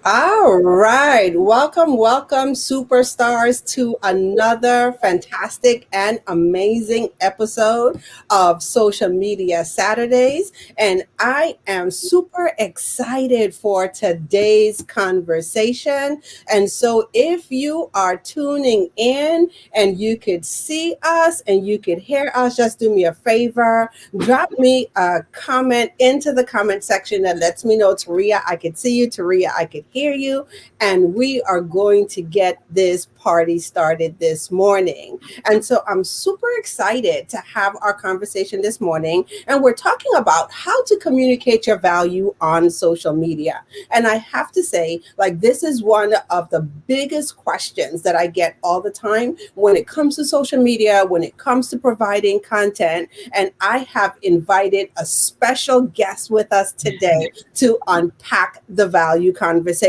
All right. Welcome, welcome, superstars, to another fantastic and amazing episode of Social Media Saturdays. And I am super excited for today's conversation. And so, if you are tuning in and you could see us and you could hear us, just do me a favor, drop me a comment into the comment section that lets me know, Taria, I could see you. Taria, I could hear you. And we are going to get this party started this morning. And so I'm super excited to have our conversation this morning. And we're talking about how to communicate your value on social media. And I have to say, like, this is one of the biggest questions that I get all the time when it comes to social media, when it comes to providing content. And I have invited a special guest with us today to unpack the value conversation.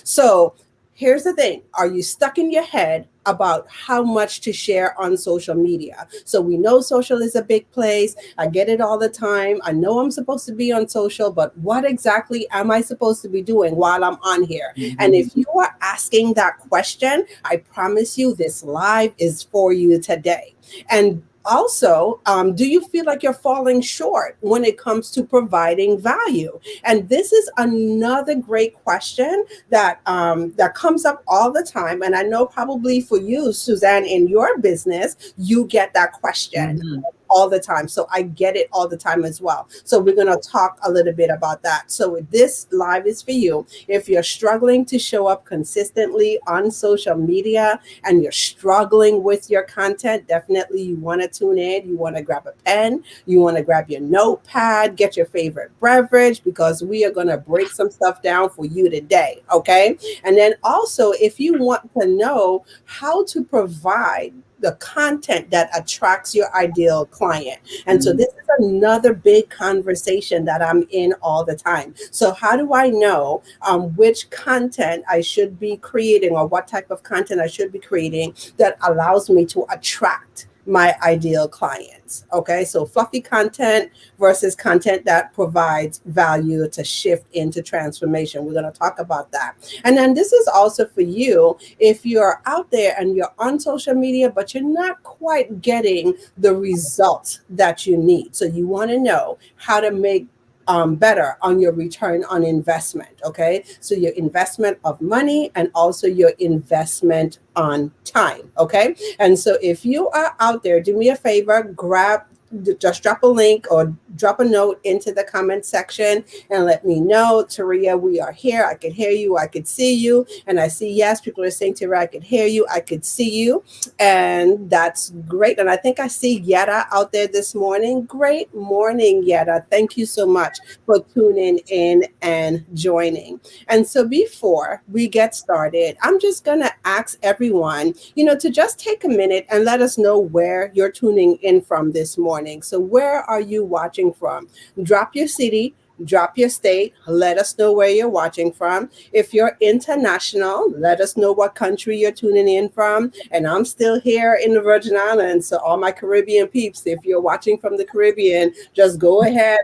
So here's the thing. Are you stuck in your head about how much to share on social media? So we know social is a big place. I get it all the time. I know I'm supposed to be on social, but what exactly am I supposed to be doing while I'm on here? And if you are asking that question, I promise you this live is for you today. And also, do you feel like you're falling short when it comes to providing value? And this is another great question that comes up all the time. And I know probably for you, Suzanne, in your business, you get that question all the time. So I get it all the time as well. So we're going to talk a little bit about that. So this live is for you. If you're struggling to show up consistently on social media and you're struggling with your content, definitely you want to tune in. You want to grab a pen. You want to grab your notepad, get your favorite beverage, because we are going to break some stuff down for you today. Okay. And then also, if you want to know how to provide the content that attracts your ideal client. And so this is another big conversation that I'm in all the time. So how do I know which content I should be creating, or what type of content I should be creating that allows me to attract my ideal clients? Okay, so fluffy content versus content that provides value to shift into transformation. We're going to talk about that. And then this is also for you if you're out there and you're on social media, but you're not quite getting the results that you need. So you want to know how to make better on your return on investment. Okay, so your investment of money and also your investment on time. Okay, and so if you are out there, do me a favor, just drop a link or drop a note into the comment section and let me know, Taria, we are here. I could hear you. I could see you. And I see, yes, people are saying, Taria, I could hear you. I could see you. And that's great. And I think I see Yetta out there this morning. Great morning, Yetta. Thank you so much for tuning in and joining. And so before we get started, I'm just going to ask everyone, to just take a minute and let us know where you're tuning in from this morning. So where are you watching from? Drop your city, drop your state, let us know where you're watching from. If you're international, let us know what country you're tuning in from. And I'm still here in the Virgin Islands, so all my Caribbean peeps, if you're watching from the Caribbean, just go ahead,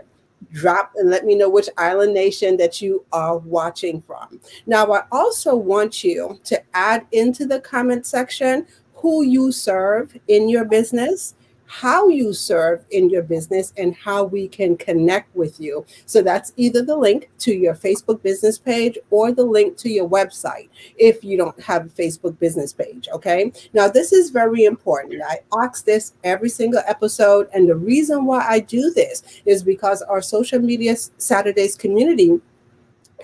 drop and let me know which island nation that you are watching from. Now, I also want you to add into the comment section who you serve in your business, how you serve in your business, and how we can connect with you. So that's either the link to your Facebook business page or the link to your website if you don't have a Facebook business page. Okay. Now, this is very important. I ask this every single episode. And the reason why I do this is because our Social Media Saturdays community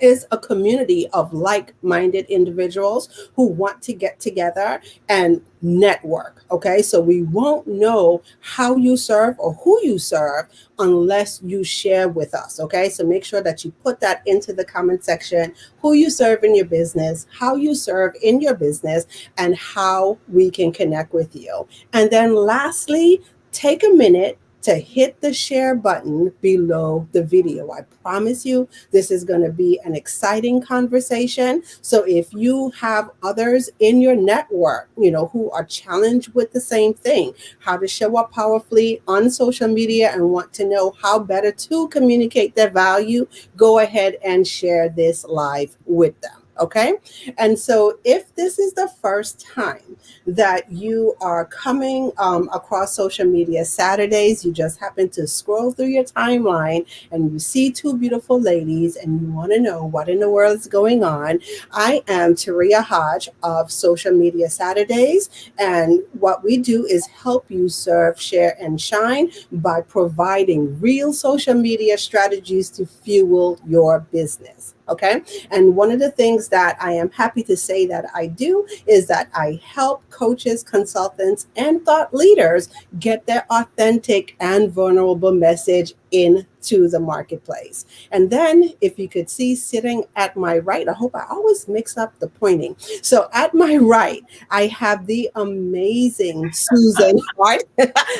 is a community of like-minded individuals who want to get together and network. Okay, so we won't know how you serve or who you serve unless you share with us. Okay, so make sure that you put that into the comment section, who you serve in your business, how you serve in your business, and how we can connect with you. And then lastly, take a minute to hit the share button below the video. I promise you, this is going to be an exciting conversation. So if you have others in your network, who are challenged with the same thing, how to show up powerfully on social media and want to know how better to communicate their value, go ahead and share this live with them. Okay. And so if this is the first time that you are coming across social media Saturdays, you just happen to scroll through your timeline and you see two beautiful ladies and you want to know what in the world is going on, I am Taria Hodge of Social Media Saturdays. And what we do is help you serve, share, and shine by providing real social media strategies to fuel your business. Okay. And one of the things that I am happy to say that I do is that I help coaches, consultants, and thought leaders get their authentic and vulnerable message into the marketplace. And then, if you could see sitting at my right, I hope I always mix up the pointing. So, at my right, I have the amazing Susan Hart.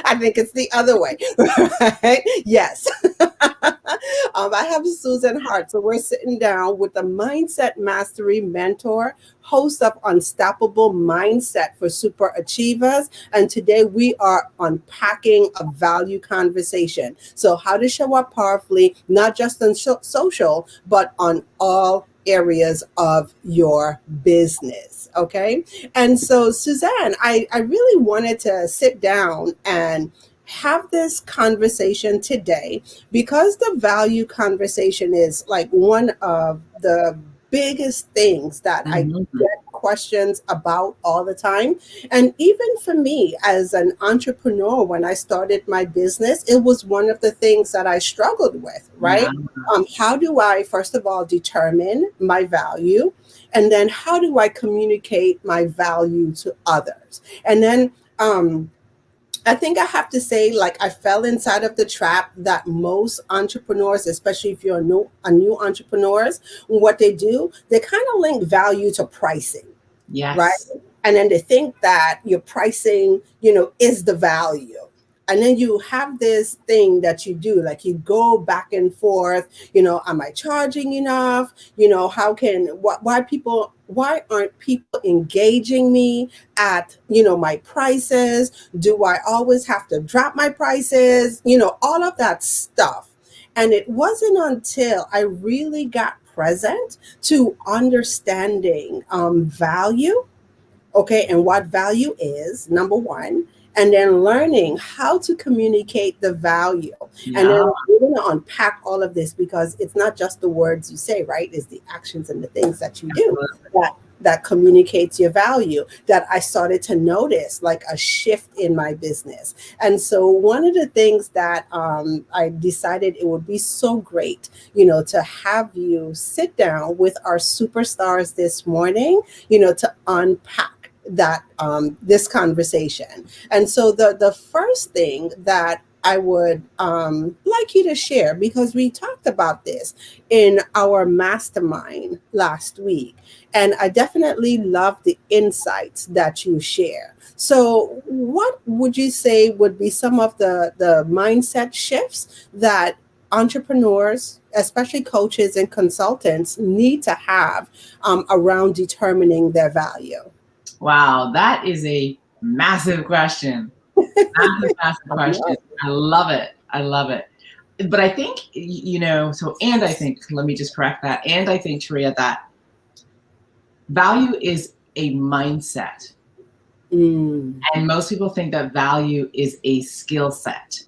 I think it's the other way, right? Yes. I have Susan Hart. So we're sitting down with the Mindset Mastery Mentor, host of Unstoppable Mindset for Super Achievers. And today we are unpacking a value conversation. So how to show up powerfully, not just on social, but on all areas of your business. Okay. And so, Suzanne, I really wanted to sit down and have this conversation today because the value conversation is like one of the biggest things that I Mhm. get questions about all the time. And even for me as an entrepreneur, when I started my business, it was one of the things that I struggled with, Yeah. right? How do I, first of all, determine my value? And then how do I communicate my value to others? And then, I think I have to say, like, I fell inside of the trap that most entrepreneurs, especially if you're a new entrepreneurs, what they do, they kind of link value to pricing, right? Yes. And then they think that your pricing, is the value. And then you have this thing that you do, like you go back and forth, am I charging enough? Why aren't people engaging me at, my prices? Do I always have to drop my prices? All of that stuff. And it wasn't until I really got present to understanding value, okay, and what value is, number one, and then learning how to communicate the value. And Yeah. then we're going to unpack all of this because it's not just the words you say, right? It's the actions and the things that you do that communicates your value, that I started to notice like a shift in my business. And so one of the things that I decided it would be so great, to have you sit down with our superstars this morning, to unpack that this conversation. And so the first thing that I would like you to share, because we talked about this in our mastermind last week, and I definitely love the insights that you share. So, what would you say would be some of the mindset shifts that entrepreneurs, especially coaches and consultants, need to have around determining their value? Wow, that is a massive question. Massive, massive question. I love it. I love it. But I think, and I think, let me just correct that. And I think, Taria, that value is a mindset. Mm, And most people think that value is a skill set,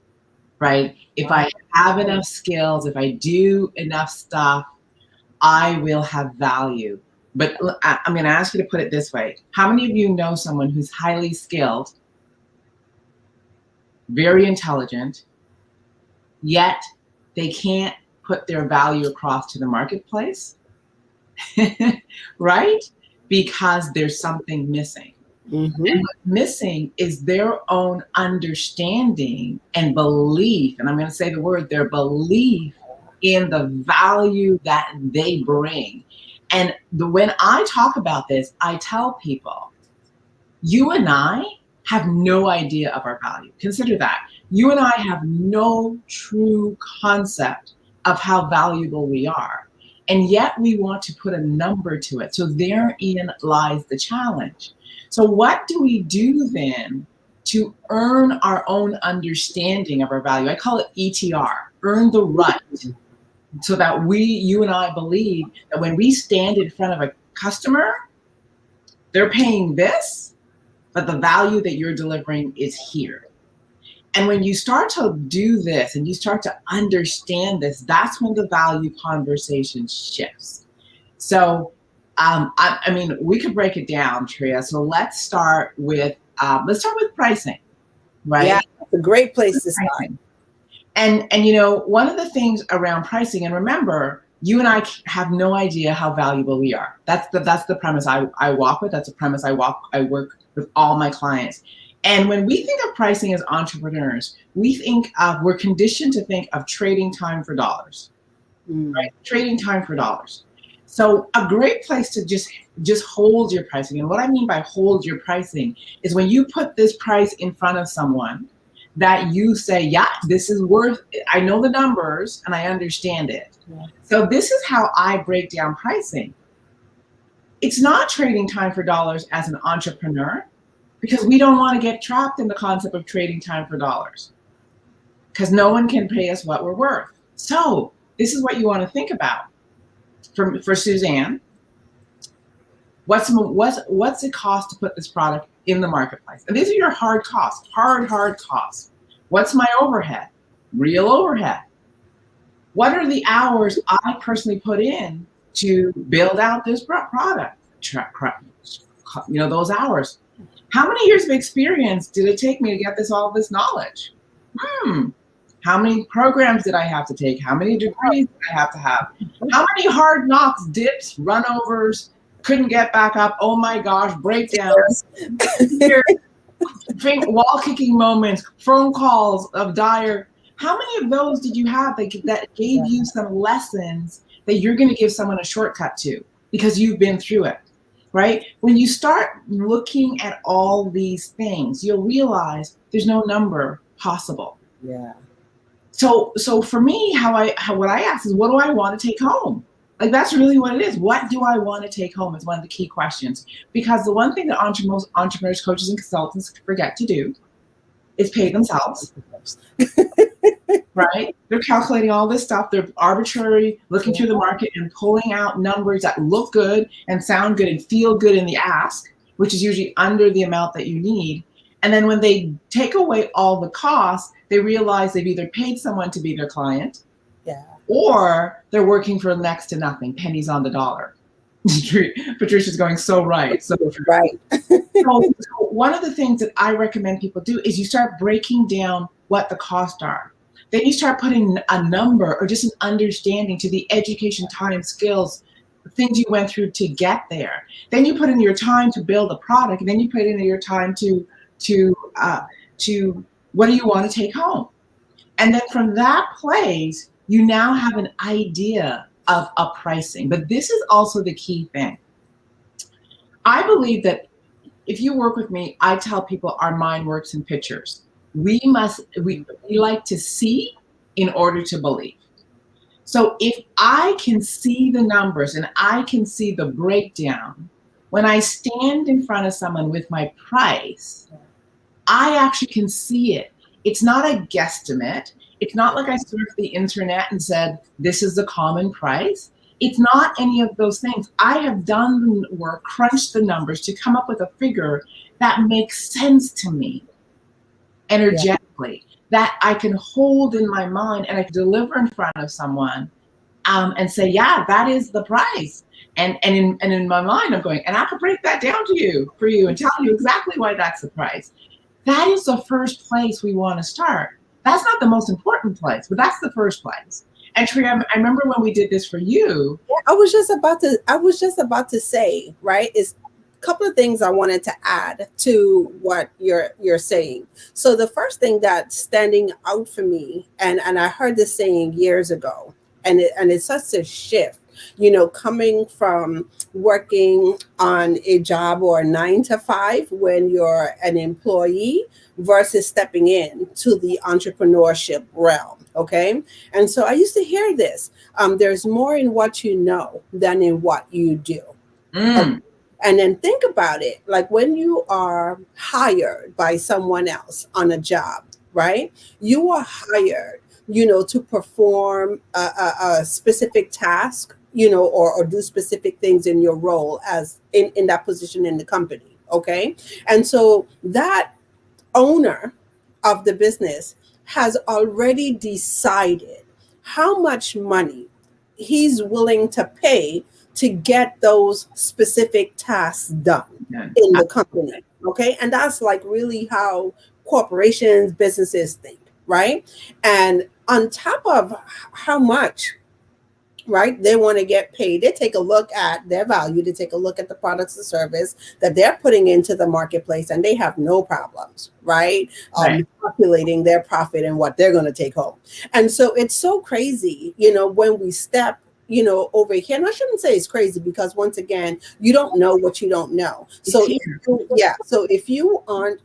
right? If wow. I have enough skills, if I do enough stuff, I will have value. But I'm going to ask you to put it this way. How many of you know someone who's highly skilled, very intelligent, yet they can't put their value across to the marketplace? Right? Because there's something missing. Mm-hmm. And what's missing is their own understanding and belief. And I'm going to say the word, their belief in the value that they bring. And when I talk about this, I tell people, you and I have no idea of our value. Consider that. You and I have no true concept of how valuable we are. And yet we want to put a number to it. So therein lies the challenge. So, what do we do then to earn our underunderstanding of our value? I call it ETR, earn the right, so that you and I believe that when we stand in front of a customer, they're paying this, but the value that you're delivering is here. And when you start to do this and you start to understand this, that's when the value conversation shifts. So, I mean, we could break it down, Tria. So let's start with pricing, Yeah, right? it's a great place to start. Pricing. And you know, one of the things around pricing, and remember, you and I have no idea how valuable we are. That's the premise I walk with. That's a premise I work with all my clients. And when we think of pricing as entrepreneurs, we're conditioned to think of trading time for dollars, Mm. right? Trading time for dollars. So a great place to just hold your pricing. And what I mean by hold your pricing is when you put this price in front of someone that you say, yeah, this is worth it. I know the numbers and I understand it. Yeah. So this is how I break down pricing. It's not trading time for dollars as an entrepreneur because we don't want to get trapped in the concept of trading time for dollars because no one can pay us what we're worth. So this is what you want to think about. For Suzanne, what's it cost to put this product in the marketplace? And these are your hard costs, hard costs. What's my overhead? Real overhead. What are the hours I personally put in to build out this product? You know, those hours. How many years of experience did it take me to get all this knowledge? How many programs did I have to take? How many degrees did I have to have? How many hard knocks, dips, runovers, couldn't get back up? Oh my gosh, breakdowns, wall kicking moments, phone calls of dire. How many of those did you have that gave you some lessons that you're going to give someone a shortcut to because you've been through it, right? When you start looking at all these things, you'll realize there's no number possible. Yeah. So for me, what I ask is, what do I want to take home? Like, that's really what it is. What do I want to take home is one of the key questions. Because the one thing that entrepreneurs, coaches, and consultants forget to do is pay themselves. Right? They're calculating all this stuff. They're arbitrary, looking through the market and pulling out numbers that look good and sound good and feel good in the ask, which is usually under the amount that you need. And then when they take away all the costs, they realize they've either paid someone to be their client, yeah, or they're working for next to nothing, pennies on the dollar. Patricia's going so right. So right. So one of the things that I recommend people do is you start breaking down what the costs are. Then you start putting a number or just an understanding to the education, time, skills, things you went through to get there. Then you put in your time to build a product, and then you put in your time to what do you want to take home? And then from that place, you now have an idea of a pricing. But this is also the key thing. I believe that if you work with me, I tell people our mind works in pictures. We like to see in order to believe. So if I can see the numbers and I can see the breakdown, when I stand in front of someone with my price, I actually can see it. It's not a guesstimate. It's not like I surfed the internet and said, this is the common price. It's not any of those things. I have done the work, crunched the numbers to come up with a figure that makes sense to me energetically, that I can hold in my mind and I can deliver in front of someone and say, yeah, that is the price. And in my mind, I'm going, and I can break that down to you for you and tell you exactly why that's the price. That is the first place we want to start. That's not the most important place, but that's the first place. And Tria, I remember when we did this for you. I was just about to say, right? It's a couple of things I wanted to add to what you're saying. So the first thing that's standing out for me, and I heard this saying years ago, and it's such a shift, coming from working on a job or a 9 to 5 when you're an employee versus stepping in to the entrepreneurship realm. Okay. And so I used to hear this. There's more in what you know than in what you do. Okay. And then think about it, like when you are hired by someone else on a job, right? You are hired, to perform a specific task or do specific things in your role as in that position in the company. Okay. And so that owner of the business has already decided how much money he's willing to pay to get those specific tasks done Yeah. in the company. Okay. And that's like really how corporations, businesses think, right? And on top of how much, right, they want to get paid, they take a look at their value, they take a look at the products and service that they're putting into the marketplace, and they have no problems, right, Right. calculating their profit and what they're going to take home. And so it's so crazy, when we step over here. And I shouldn't say it's crazy, because once again, you don't know what you don't know. It's So if here. you, yeah, so if you aren't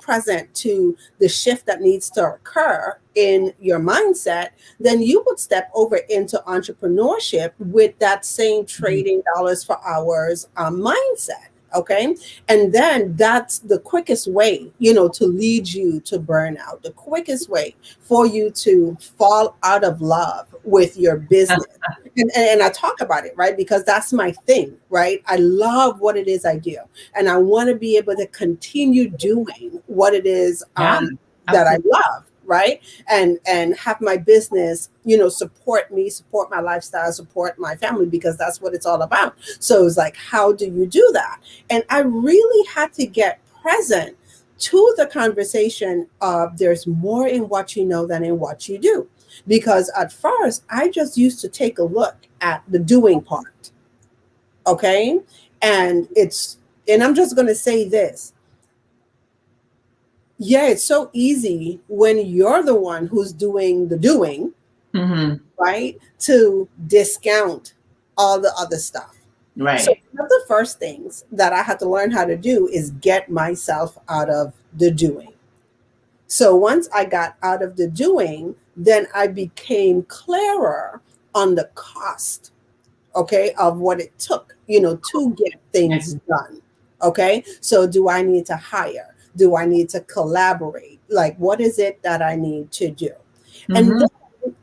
present to the shift that needs to occur in your mindset, then you would step over into entrepreneurship with that same Mhm. trading dollars for hours mindset. Okay. And then that's the quickest way, to lead you to burnout, the quickest way for you to fall out of love with your business. And I talk about it, right? Because that's my thing, right? I love what it is I do. And I want to be able to continue doing what it is Yeah, that I absolutely. love, right? And have my business, support me, support my lifestyle, support my family, because that's what it's all about. So it's like, how do you do that? And I really had to get present to the conversation of there's more in what you know than in what you do. Because at first, I just used to take a look at the doing part. Okay. And I'm just going to say this. Yeah, it's so easy when you're the one who's doing the doing, Hmm. right, to discount all the other stuff. So Right. one of the first things that I had to learn how to do is get myself out of the doing. So once I got out of the doing, then I became clearer on the cost, okay, of what it took, to get Yeah. things done. Okay. So do I need to hire? Do I need to collaborate? Like, what is it that I need to do? And Hmm.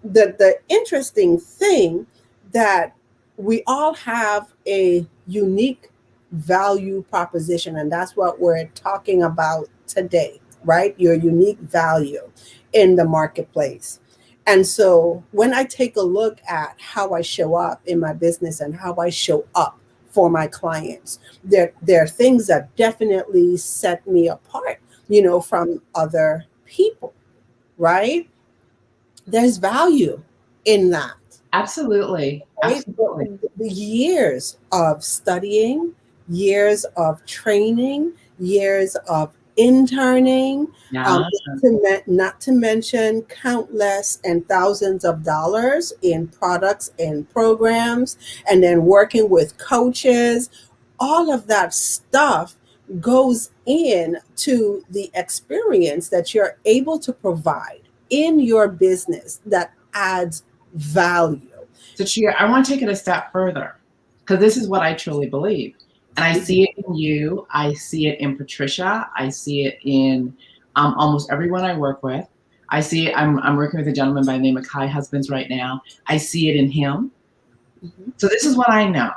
then the interesting thing that we all have a unique value proposition, and that's what we're talking about today, right? Your unique value in the marketplace. And so when I take a look at how I show up in my business and how I show up for my clients, there are things that definitely set me apart, from other people, right? There's value in that, Absolutely. right? Absolutely. The years of studying, years of training, years of interning, Yeah. not to mention countless and thousands of dollars in products and programs, and then working with coaches. All of that stuff goes in to the experience that you're able to provide in your business that adds value. So, Chia, I want to take it a step further, because this is what I truly believe. And I see it in you. I see it in Patricia. I see it in almost everyone I work with. I see it. I'm working with a gentleman by the name of Kai Husbands right now. I see it in him. Mhm. So this is what I know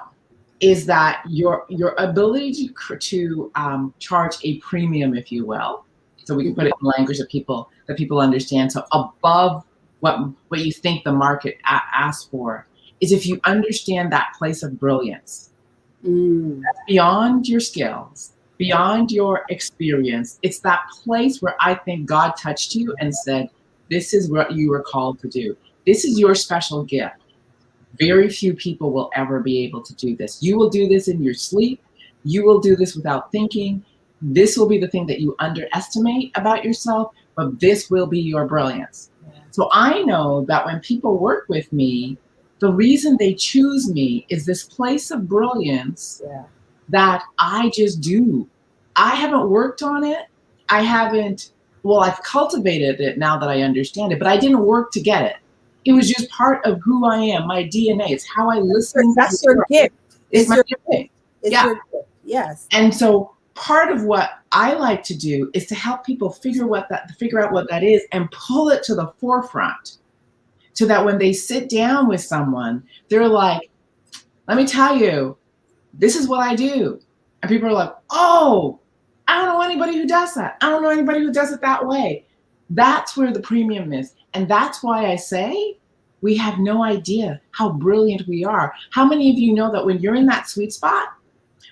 is that your ability to charge a premium, if you will, so we can put it in language that people understand. So above what you think the market asks for is if you understand that place of brilliance Mm. beyond your skills, beyond your experience. It's that place where I think God touched you and said, "This is what you were called to do. This is your special gift." Very few people will ever be able to do this. You will do this in your sleep. You will do this without thinking. This will be the thing that you underestimate about yourself, but this will be your brilliance. So I know that when people work with me, the reason they choose me is this place of brilliance Yeah. that I just do. I haven't worked on it. I haven't, well, I've cultivated it now that I understand it, but I didn't work to get it. It was just part of who I am, my DNA. It's how I listen to the That's your world. gift. It's It's my your gift. gifting. It's Yeah. your gift. Yes. And so part of what I like to do is to help people figure out what that is and pull it to the forefront so that when they sit down with someone, they're like, Let me tell you, this is what I do. And people are like, oh, I don't know anybody who does that. I don't know anybody who does it that way. That's where the premium is. And that's why I say we have no idea how brilliant we are. How many of you know that when you're in that sweet spot,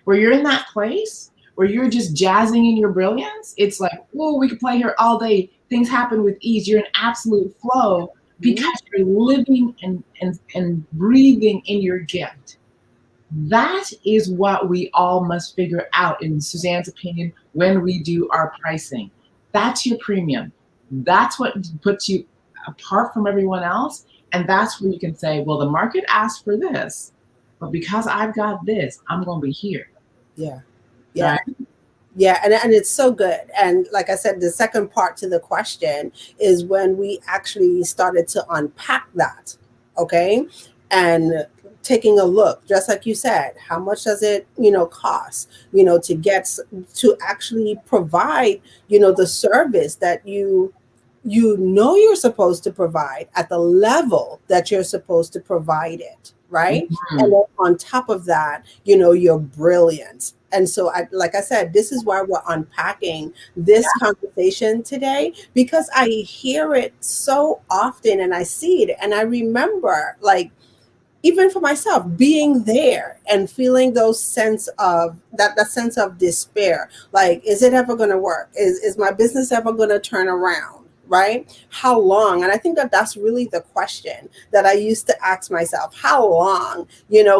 where you're in that place, where you're just jazzing in your brilliance, it's like, oh, we could play here all day. Things happen with ease. You're in absolute flow Mhm. because you're living and breathing in your gift. That is what we all must figure out, in Suzanne's opinion, when we do our pricing. That's your premium. That's what puts you apart from everyone else. And that's where you can say, well, the market asked for this, but because I've got this, I'm going to be here. Yeah. Yeah. Right? Yeah, and it's so good. And like I said, the second part to the question is when we actually started to unpack that, okay? And taking a look, just like you said, how much does it, cost, to to actually provide, the service that you're supposed to provide at the level that you're supposed to provide it, right? And Mhm. then on top of that, your brilliance. And so, like I said, this is why we're unpacking this conversation today, because I hear it so often and I see it and I remember, like, even for myself, being there and feeling those sense of that sense of despair. Like, is it ever going to work? Is my business ever going to turn around? Right? How long? And I think that that's really the question that I used to ask myself. How long,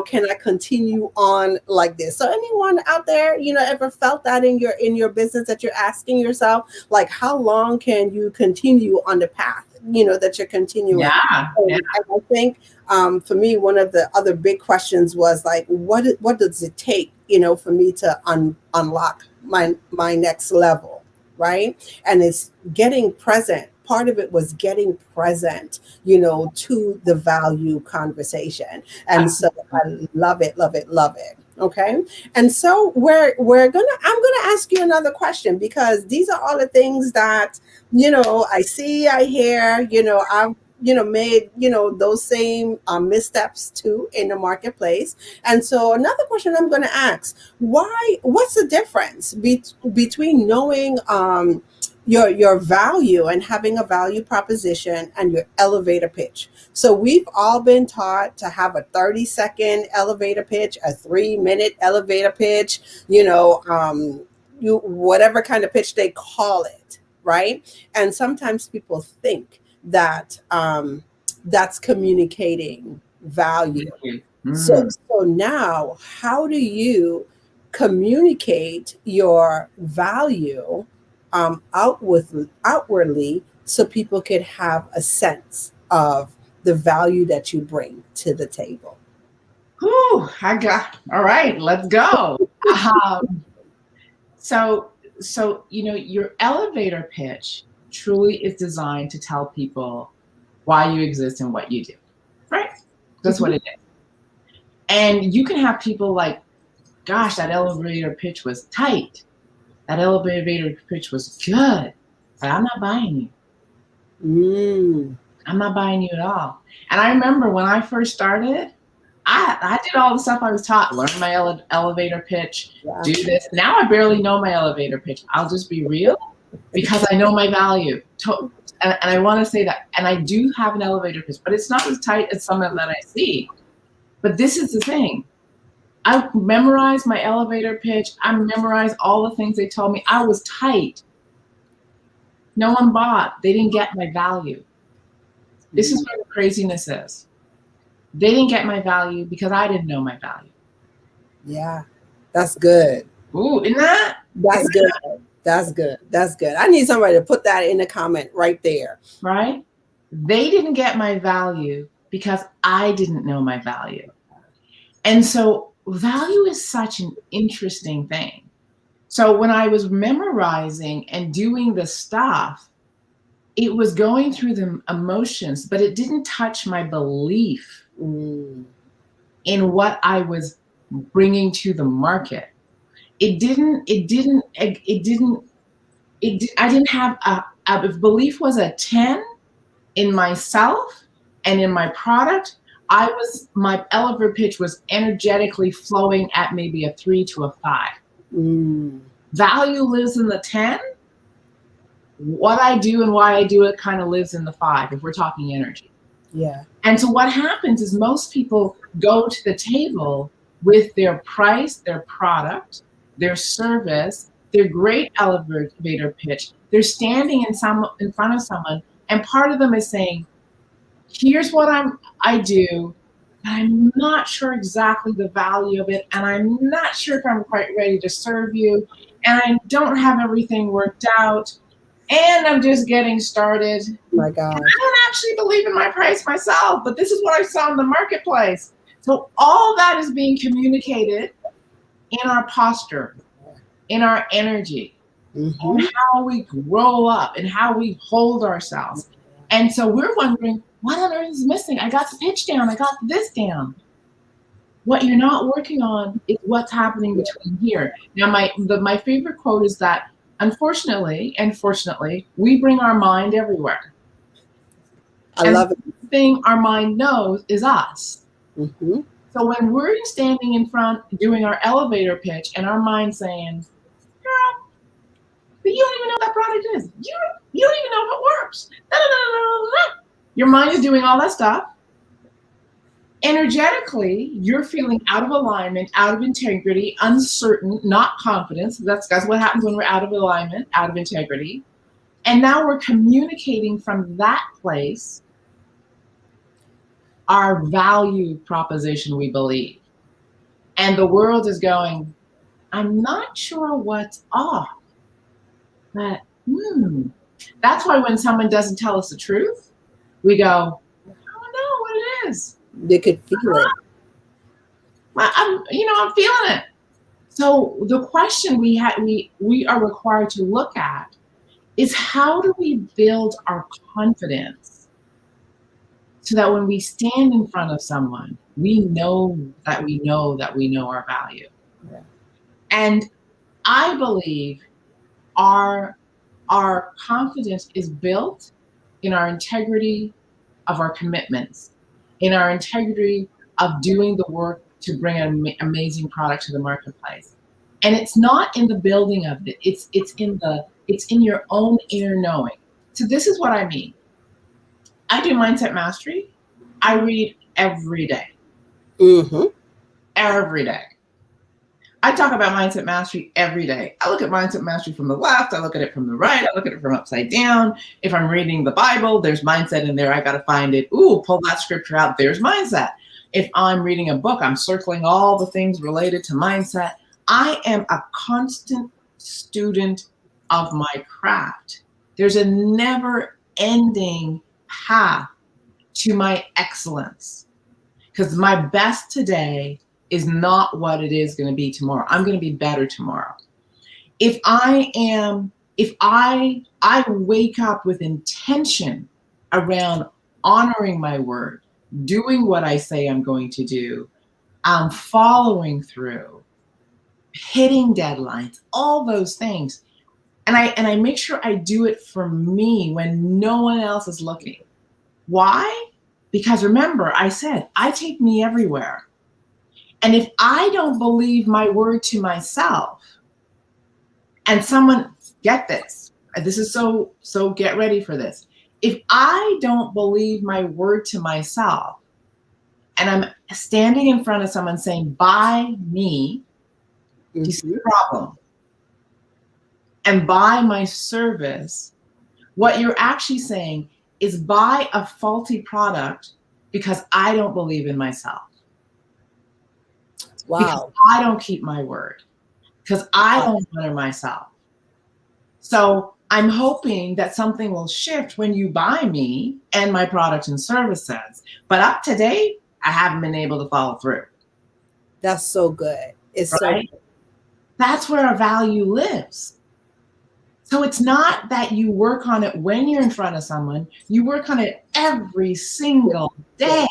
can I continue on like this? So anyone out there, ever felt that in your business, that you're asking yourself, like, how long can you continue on the path, that you're continuing? Yeah. Yeah. And I think, for me, one of the other big questions was like, what does it take, for me to unlock my next level, right? And it's getting present. Part of it was getting present, to the value conversation. And so I love it, love it, love it. Okay. And so I'm gonna ask you another question, because these are all the things that, I see, I hear, I've made those same missteps too in the marketplace. And so another question I'm going to ask: what's the difference between knowing your value and having a value proposition and your elevator pitch? So we've all been taught to have a 30-second elevator pitch, a 3-minute elevator pitch, whatever kind of pitch they call it, right? And sometimes people think that that's communicating value. So, Mm. so now, how do you communicate your value outwardly, so people could have a sense of the value that you bring to the table? Whew, I got all right. Let's go. Um, so, your elevator pitch truly is designed to tell people why you exist and what you do. Right? That's what Mhm. it is. And you can have people like, gosh, that elevator pitch was tight. That elevator pitch was good, but I'm not buying you. Mm, I'm not buying you at all. And I remember when I first started, I did all the stuff I was taught, learn my elevator pitch, yeah. do this. Now I barely know my elevator pitch. I'll just be real, because I know my value. And I want to say that. And I do have an elevator pitch, but it's not as tight as some of that I see. But this is the thing. I memorized my elevator pitch. I memorized all the things they told me. I was tight. No one bought. They didn't get my value. This is Mm, where the craziness is. They didn't get my value because I didn't know my value. yeah, that's good. Ooh, isn't that? That's Isn't good. That's good. That's good. I need somebody to put that in the comment right there. that right? They didn't get my value because I didn't know my value. And so value is such an interesting thing. So when I was memorizing and doing the stuff, it was going through the emotions, but it didn't touch my belief Mm, in what I was bringing to the market. I didn't have if belief was a 10 in myself and in my product, my elevator pitch was energetically flowing at maybe a 3 to a 5. Mm. Value lives in the 10. What I do and why I do it kind of lives in the 5 if we're talking energy. Yeah. And so what happens is most people go to the table with their price, their product, their service, their great elevator pitch. They're standing in front of someone, and part of them is saying, here's what I do, but I'm not sure exactly the value of it, and I'm not sure if I'm quite ready to serve you, and I don't have everything worked out, and I'm just getting started. My God. And I don't actually believe in my price myself, but this is what I saw in the marketplace. So all that is being communicated in our posture, in our energy, Mm-hmm. and how we grow up and how we hold ourselves. And so we're wondering, what on earth is missing? I got the pitch down. I got this down. What you're not working on is what's happening between here. Now, my favorite quote is that, unfortunately and fortunately, we bring our mind everywhere. I love it. The thing our mind knows is us. Mm-hmm. So when we're standing in front doing our elevator pitch and our mind saying, girl, but you don't even know what that product is. You don't even know if it works. No, no, no, no, no. Your mind is doing all that stuff. Energetically, you're feeling out of alignment, out of integrity, uncertain, not confidence. That's what happens when we're out of alignment, out of integrity. And now we're communicating from that place our value proposition we believe. And the world is going, I'm not sure what's off, but That's why when someone doesn't tell us the truth, we go, I don't know what it is. They could feel it. I'm feeling it. So the question we are required to look at is, how do we build our confidence so that when we stand in front of someone, we know that we know that we know our value. Yeah. And I believe our confidence is built in our integrity of our commitments, in our integrity of doing the work to bring an amazing product to the marketplace. And it's not in the building of it. It's in your own inner knowing. So this is what I mean. I do mindset mastery. I read every day. Mm-hmm. Every day. I talk about mindset mastery every day. I look at mindset mastery from the left. I look at it from the right. I look at it from upside down. If I'm reading the Bible, there's mindset in there. I got to find it. Ooh, pull that scripture out. There's mindset. If I'm reading a book, I'm circling all the things related to mindset. I am a constant student of my craft. There's a never-ending path to my excellence, because my best today is not what it is going to be tomorrow. I'm going to be better tomorrow. If I wake up with intention around honoring my word, doing what I say I'm going to do, following through, hitting deadlines, all those things. And I make sure I do it for me when no one else is looking. Why? Because remember, I said, I take me everywhere. And if I don't believe my word to myself, and someone, get this is so get ready for this. If I don't believe my word to myself, and I'm standing in front of someone saying, buy me, Mm-hmm. you see the problem, and buy my service, what you're actually saying is buy a faulty product because I don't believe in myself. Wow. Because I don't keep my word. Because I don't honor myself. So I'm hoping that something will shift when you buy me and my products and services. But up to date, I haven't been able to follow through. That's so good. It's right? so good. That's where our value lives. So it's not that you work on it when you're in front of someone. You work on it every single day,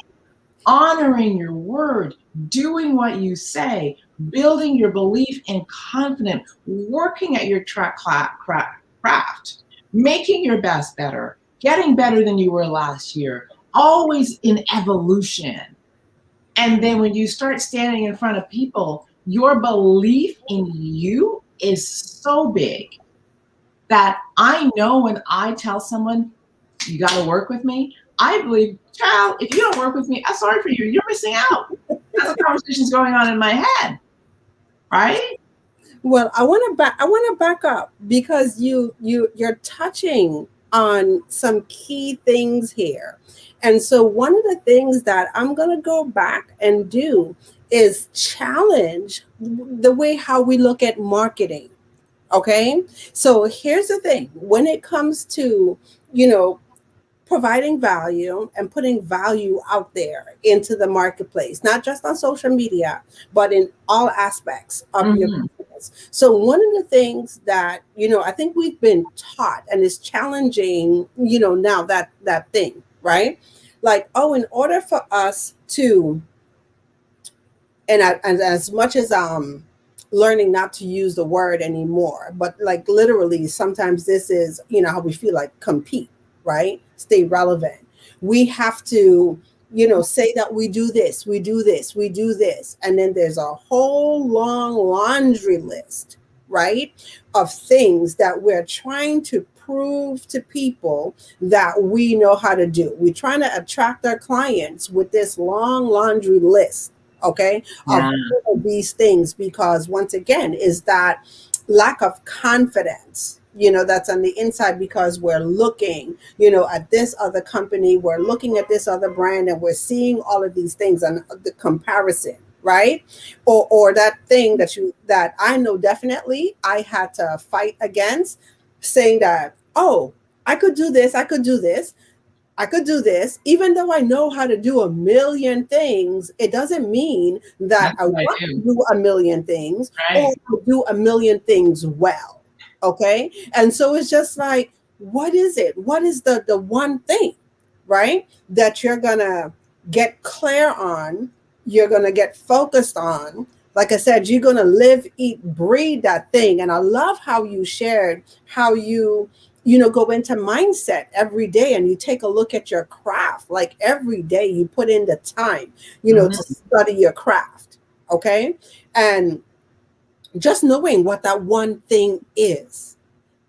honoring your word, doing what you say, building your belief and confidence, working at your craft, making your best better, getting better than you were last year, always in evolution. And then when you start standing in front of people, your belief in you is so big that I know when I tell someone, you got to work with me, I believe, child, if you don't work with me, I'm sorry for you. You're missing out. That's the conversation's going on in my head, right? Well, I want to back up because you're touching on some key things here. And so one of the things that I'm going to go back and do is challenge the way how we look at marketing. Okay? So here's the thing. When it comes to, you know, providing value and putting value out there into the marketplace, not just on social media, but in all aspects of your Hmm. business. So, one of the things that, I think we've been taught and is challenging, now that thing, right? Like, oh, in order for us to, and as much as learning not to use the word anymore, but like literally sometimes this is how we feel, like compete, right, stay relevant. We have to say that we do this, we do this, we do this, and then there's a whole long laundry list, right, of things that we're trying to prove to people that we know how to do. We're trying to attract our clients with this long laundry list, okay, of Yeah. all of these things, because once again is that lack of confidence, that's on the inside, because we're looking at this other company, we're looking at this other brand, and we're seeing all of these things and the comparison, right? Or that thing that I know definitely I had to fight against, saying that, oh, I could do this, I could do this, I could do this. Even though I know how to do a million things, it doesn't mean that That's I what I want to do. do a million things or Right. do a million things well. Okay. And so it's just like, what is it? What is the one thing, right, that you're going to get clear on? You're going to get focused on. Like I said, you're going to live, eat, breathe that thing. And I love how you shared how you go into mindset every day, and you take a look at your craft. Like every day you put in the time to Hmm. study your craft. Okay. And just knowing what that one thing is,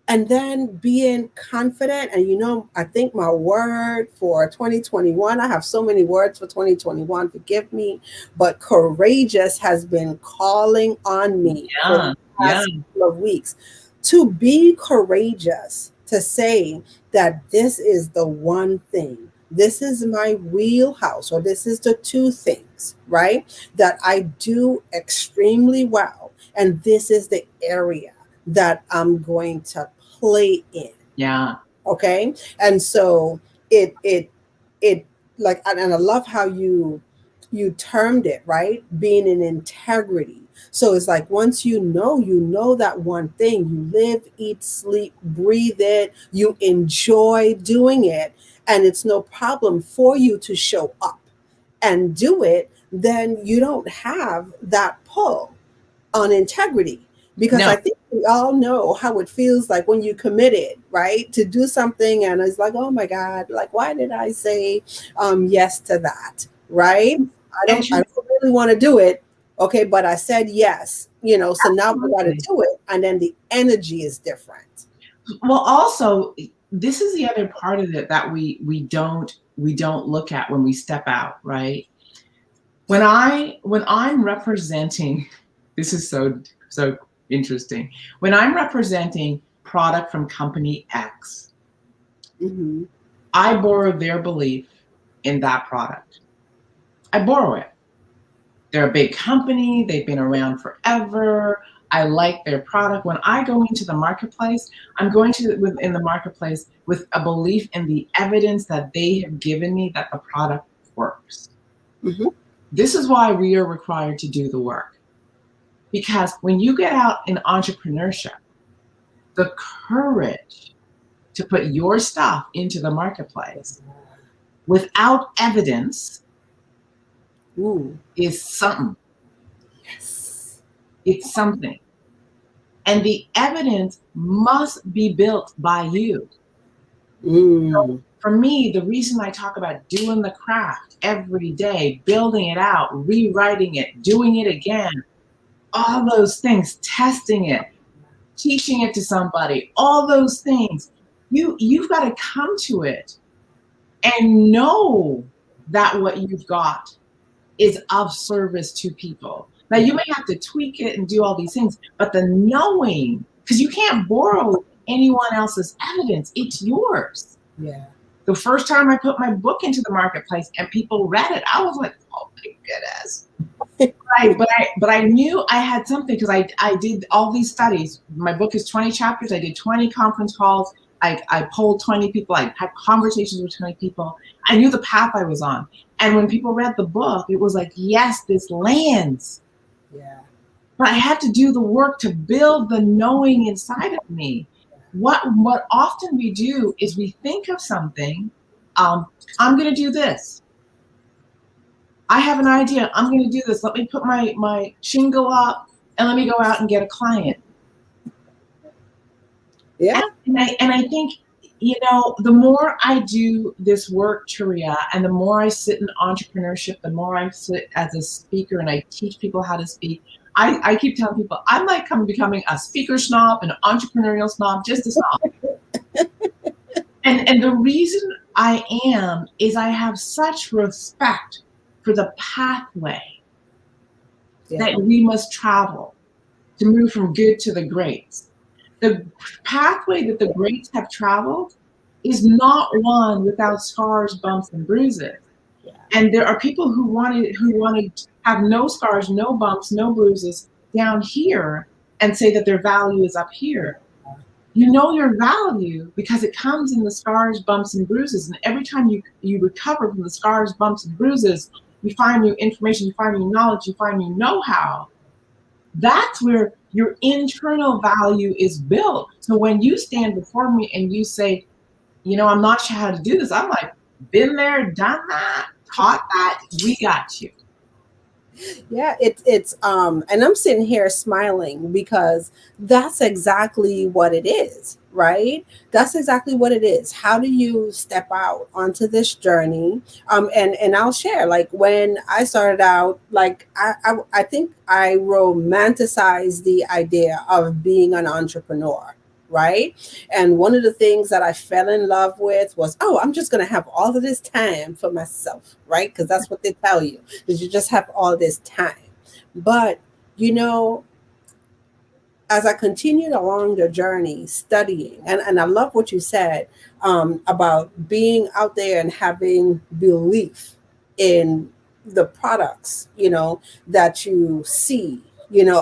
and then being confident. And I think my word for 2021, I have so many words for 2021, forgive me, but courageous has been calling on me for the Yeah. Yeah. past couple of weeks, to be courageous, to say that this is the one thing, this is my wheelhouse, or this is the two things, right, that I do extremely well, and this is the area that I'm going to play in. Yeah. Okay. And so it like, and I love how you termed it, right, being in integrity. So it's like, once you know that one thing, you live, eat, sleep, breathe it, you enjoy doing it, and it's no problem for you to show up and do it, then you don't have that pull on integrity. Because No. I think we all know how it feels like when you committed, right, to do something, and it's like, oh my God, like, why did I say yes to that? Right? I And don't I you, don't really want to do it. Okay, but I said yes, so now we gotta absolutely. do it. And then the energy is different. Well, also, this is the other part of it that we don't look at when we step out, right? When I'm representing, this is so interesting. When I'm representing product from company X, Hmm. I borrow their belief in that product. I borrow it. They're a big company, they've been around forever. I like their product. When I go into the marketplace, I'm going to within the marketplace with a belief in the evidence that they have given me that the product works. Hmm. This is why we are required to do the work. Because when you get out in entrepreneurship, the courage to put your stuff into the marketplace without evidence Ooh. is something. Yes. It's something. And the evidence must be built by you. Mm. for me, the reason I talk about doing the craft every day, building it out, rewriting it, doing it again, all those things, testing it, teaching it to somebody, all those things, you've got to come to it and know that what you've got is of service to people. Now you may have to tweak it and do all these things, but the knowing, because you can't borrow anyone else's evidence, it's yours. Yeah. The first time I put my book into the marketplace and people read it, I was like, oh my goodness. Right, but I knew I had something because I did all these studies. My book is 20 chapters. I did 20 conference calls. I polled 20 people. I had conversations with 20 people. I knew the path I was on. And when people read the book, it was like, yes, this lands. Yeah. But I had to do the work to build the knowing inside of me. What often we do is we think of something. I'm going to do this. I have an idea. I'm going to do this. Let me put my shingle up and let me go out and get a client. Yeah. And I think, the more I do this work, Turia, and the more I sit in entrepreneurship, the more I sit as a speaker and I teach people how to speak. I keep telling people I'm like becoming a speaker snob, an entrepreneurial snob, just a snob. And the reason I am is I have such respect for the pathway that we must travel to move from good to the greats. The pathway that the greats have traveled is not one without scars, bumps, and bruises. Yeah. And there are people who want to have no scars, no bumps, no bruises down here and say that their value is up here. You know your value because it comes in the scars, bumps, and bruises. And every time you recover from the scars, bumps, and bruises, you find new information, you find new knowledge, you find new know-how. That's where your internal value is built. So when you stand before me and you say, I'm not sure how to do this, I'm like, been there, done that, taught that, we got you. Yeah, it's and I'm sitting here smiling because that's exactly what it is, right? That's exactly what it is. How do you step out onto this journey? And I'll share, like, when I started out, like, I think I romanticized the idea of being an entrepreneur, right? And one of the things that I fell in love with was, oh, I'm just going to have all of this time for myself, right? Because that's what they tell you, is you just have all this time. But, you know, as I continued along the journey studying, and I love what you said about being out there and having belief in the products, that you see,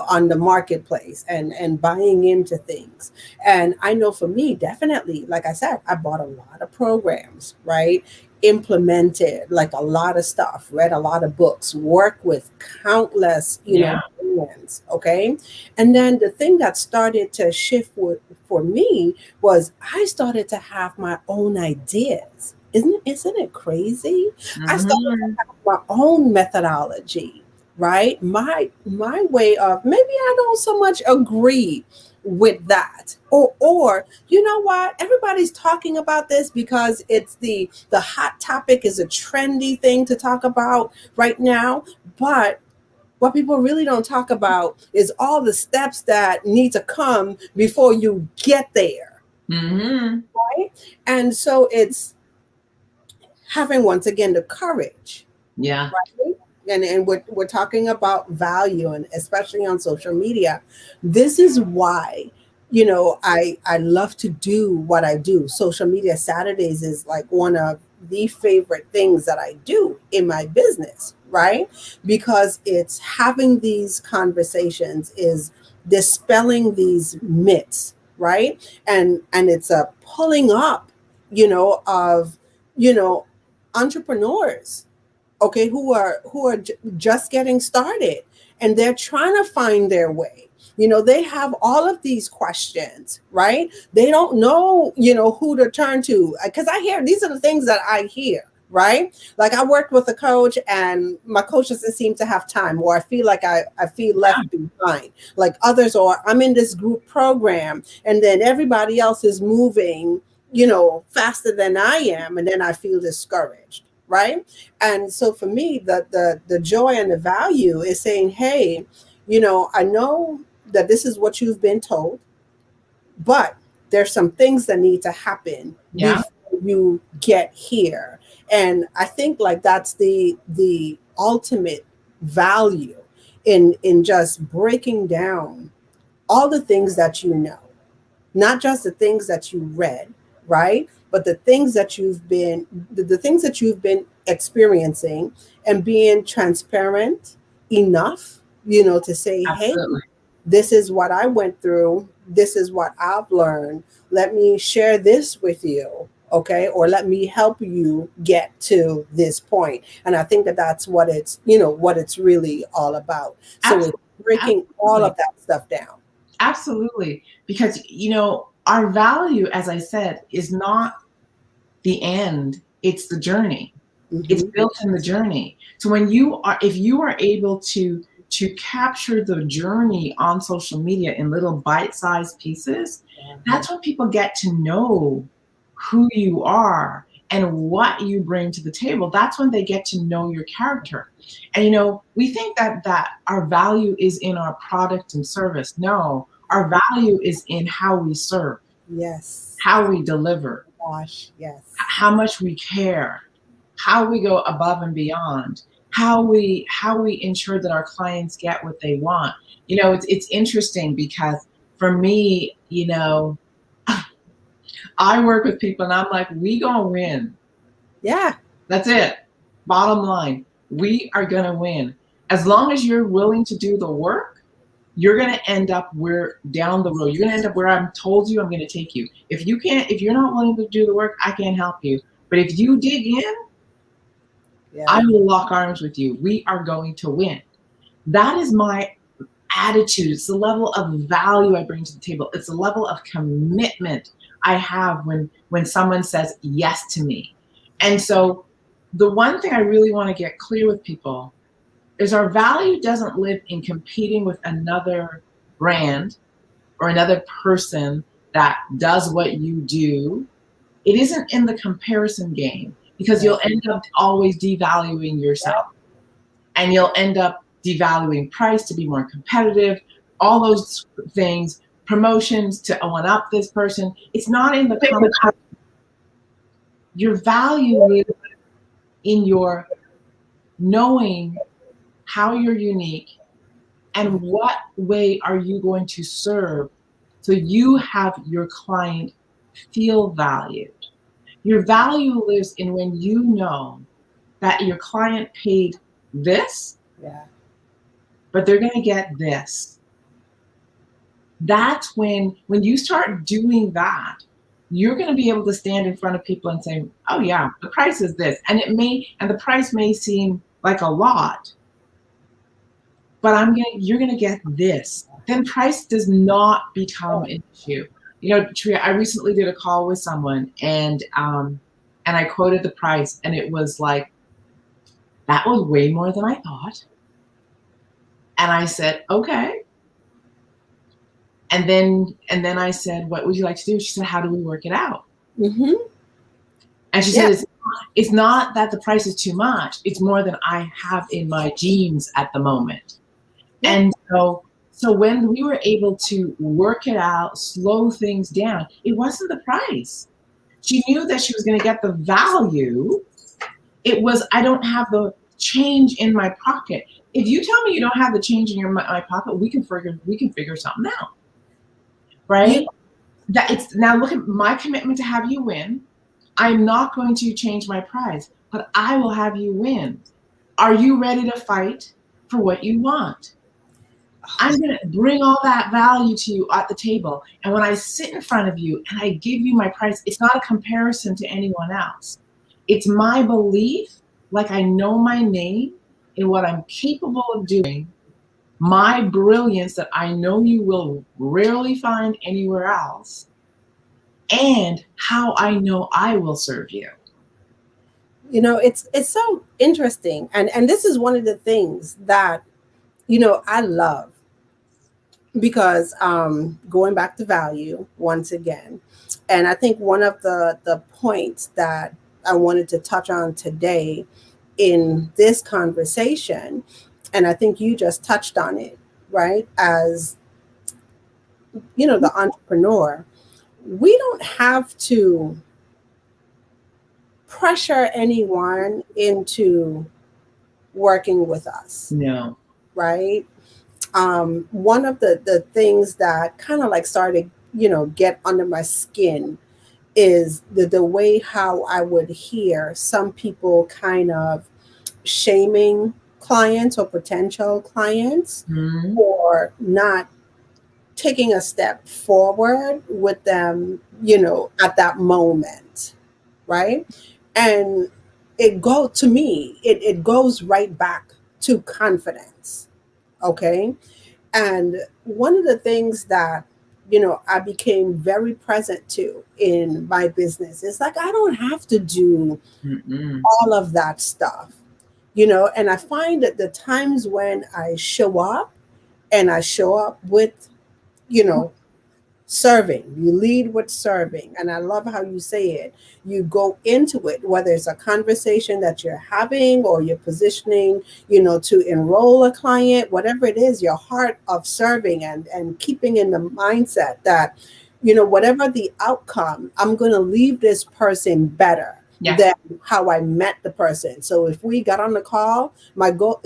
on the marketplace, and buying into things. And I know for me, definitely, like I said, I bought a lot of programs, right? Implemented like a lot of stuff, read a lot of books, worked with countless, brands, okay? And then the thing that started to shift for me was I started to have my own ideas. Isn't it crazy? I started to have my own methodology, right? My way of, maybe I don't so much agree with that, or you know what, everybody's talking about this because it's the hot topic, is a trendy thing to talk about right now. But what people really don't talk about is all the steps that need to come before you get there. Right? And so it's having, once again, the courage. Yeah. Right? And we're talking about value, and especially on social media. This is why, I love to do what I do. Social media Saturdays is like one of the favorite things that I do in my business, right? Because it's having these conversations, is dispelling these myths, right? And it's a pulling up, of, entrepreneurs, okay, who are just getting started, and they're trying to find their way. They have all of these questions, right? They don't know, who to turn to, because I hear, these are the things that I hear, right? Like, I worked with a coach, and my coach doesn't seem to have time, or I feel like I feel left behind, like others, or I'm in this group program and then everybody else is moving, faster than I am, and then I feel discouraged, right? And so for me, the joy and the value is saying, hey, I know that this is what you've been told, but there's some things that need to happen Yeah, before you get here. And I think like that's the ultimate value in just breaking down all the things that not just the things that you read, right? But the things that you've been experiencing, and being transparent enough, to say, hey, absolutely. this is what I went through. This is what I've learned. Let me share this with you. Okay. Or let me help you get to this point. And I think that that's what it's really all about. So it's Absolutely. breaking all Absolutely. of that stuff down. Absolutely. Because, our value, as I said, is not the end, it's the journey. It's Hmm. built in the journey. So if you are able to capture the journey on social media in little bite-sized pieces, that's when people get to know who you are and what you bring to the table. That's when they get to know your character. And we think that our value is in our product and service. No, our value is in how we serve, Yes. how we deliver, Gosh, yes. how much we care, how we go above and beyond, how we ensure that our clients get what they want. It's interesting because for me, I work with people and I'm like, we gonna win. Yeah. That's it. Bottom line, we are gonna win. As long as you're willing to do the work, you're gonna end up where down the road. You're gonna end up where I'm told you I'm gonna take you. If you're not willing to do the work, I can't help you. But if you dig in, Yeah. I will lock arms with you. We are going to win. That is my attitude. It's the level of value I bring to the table. It's the level of commitment I have when someone says yes to me. And so the one thing I really want to get clear with people is our value doesn't live in competing with another brand or another person that does what you do. It isn't in the comparison game because Yeah. you'll end up always devaluing yourself and you'll end up devaluing price to be more competitive, all those things, promotions to one up this person. It's not in the your value lives in your knowing how you're unique and what way are you going to serve so you have your client feel valued. Your value lives in when you know that your client paid this, Yeah. but they're going to get this. That's when you start doing that, you're going to be able to stand in front of people and say, oh yeah, the price is this, and the price may seem like a lot, but you're going to get this. Then price does not become an issue. Tria, I recently did a call with someone, and I quoted the price, and it was like, that was way more than I thought. And I said, okay. And then I said, what would you like to do? She said, how do we work it out? Hmm. And she Yeah. said, it's not that the price is too much. It's more than I have in my jeans at the moment. Yeah. And so when we were able to work it out, slow things down, it wasn't the price. She knew that she was going to get the value. It was, I don't have the change in my pocket. If you tell me you don't have the change in my pocket, we can figure something out, You right? That it's now look at my commitment to have you win. I'm not going to change my prize, but I will have you win. Are you ready to fight for what you want? I'm going to bring all that value to you at the table. And when I sit in front of you and I give you my price, it's not a comparison to anyone else. It's my belief, like I know my name and what I'm capable of doing, my brilliance that I know you will rarely find anywhere else, and how I know I will serve you. it's so interesting, and this is one of the things that I love, because going back to value once again, And I think one of the points that I wanted to touch on today in this conversation, and I think you just touched on it, right? As the entrepreneur, we don't have to pressure anyone into working with us, No. right? One of the things that kind of like started, get under my skin is the way how I would hear some people kind of shaming clients or potential clients Mm-hmm. for not taking a step forward with them, at that moment, right? And to me, it goes right back to confidence. Okay. And one of the things that, I became very present to in my business is like, I don't have to do Mm-mm. all of that stuff, and I find that the times when I show up and I show up with, you know, serving. You lead with serving. And I love how you say it. You go into it, whether it's a conversation that you're having or you're positioning, to enroll a client, whatever it is, your heart of serving and keeping in the mindset that, whatever the outcome, I'm going to leave this person better Yeah. than how I met the person. So if we got on the call, my goal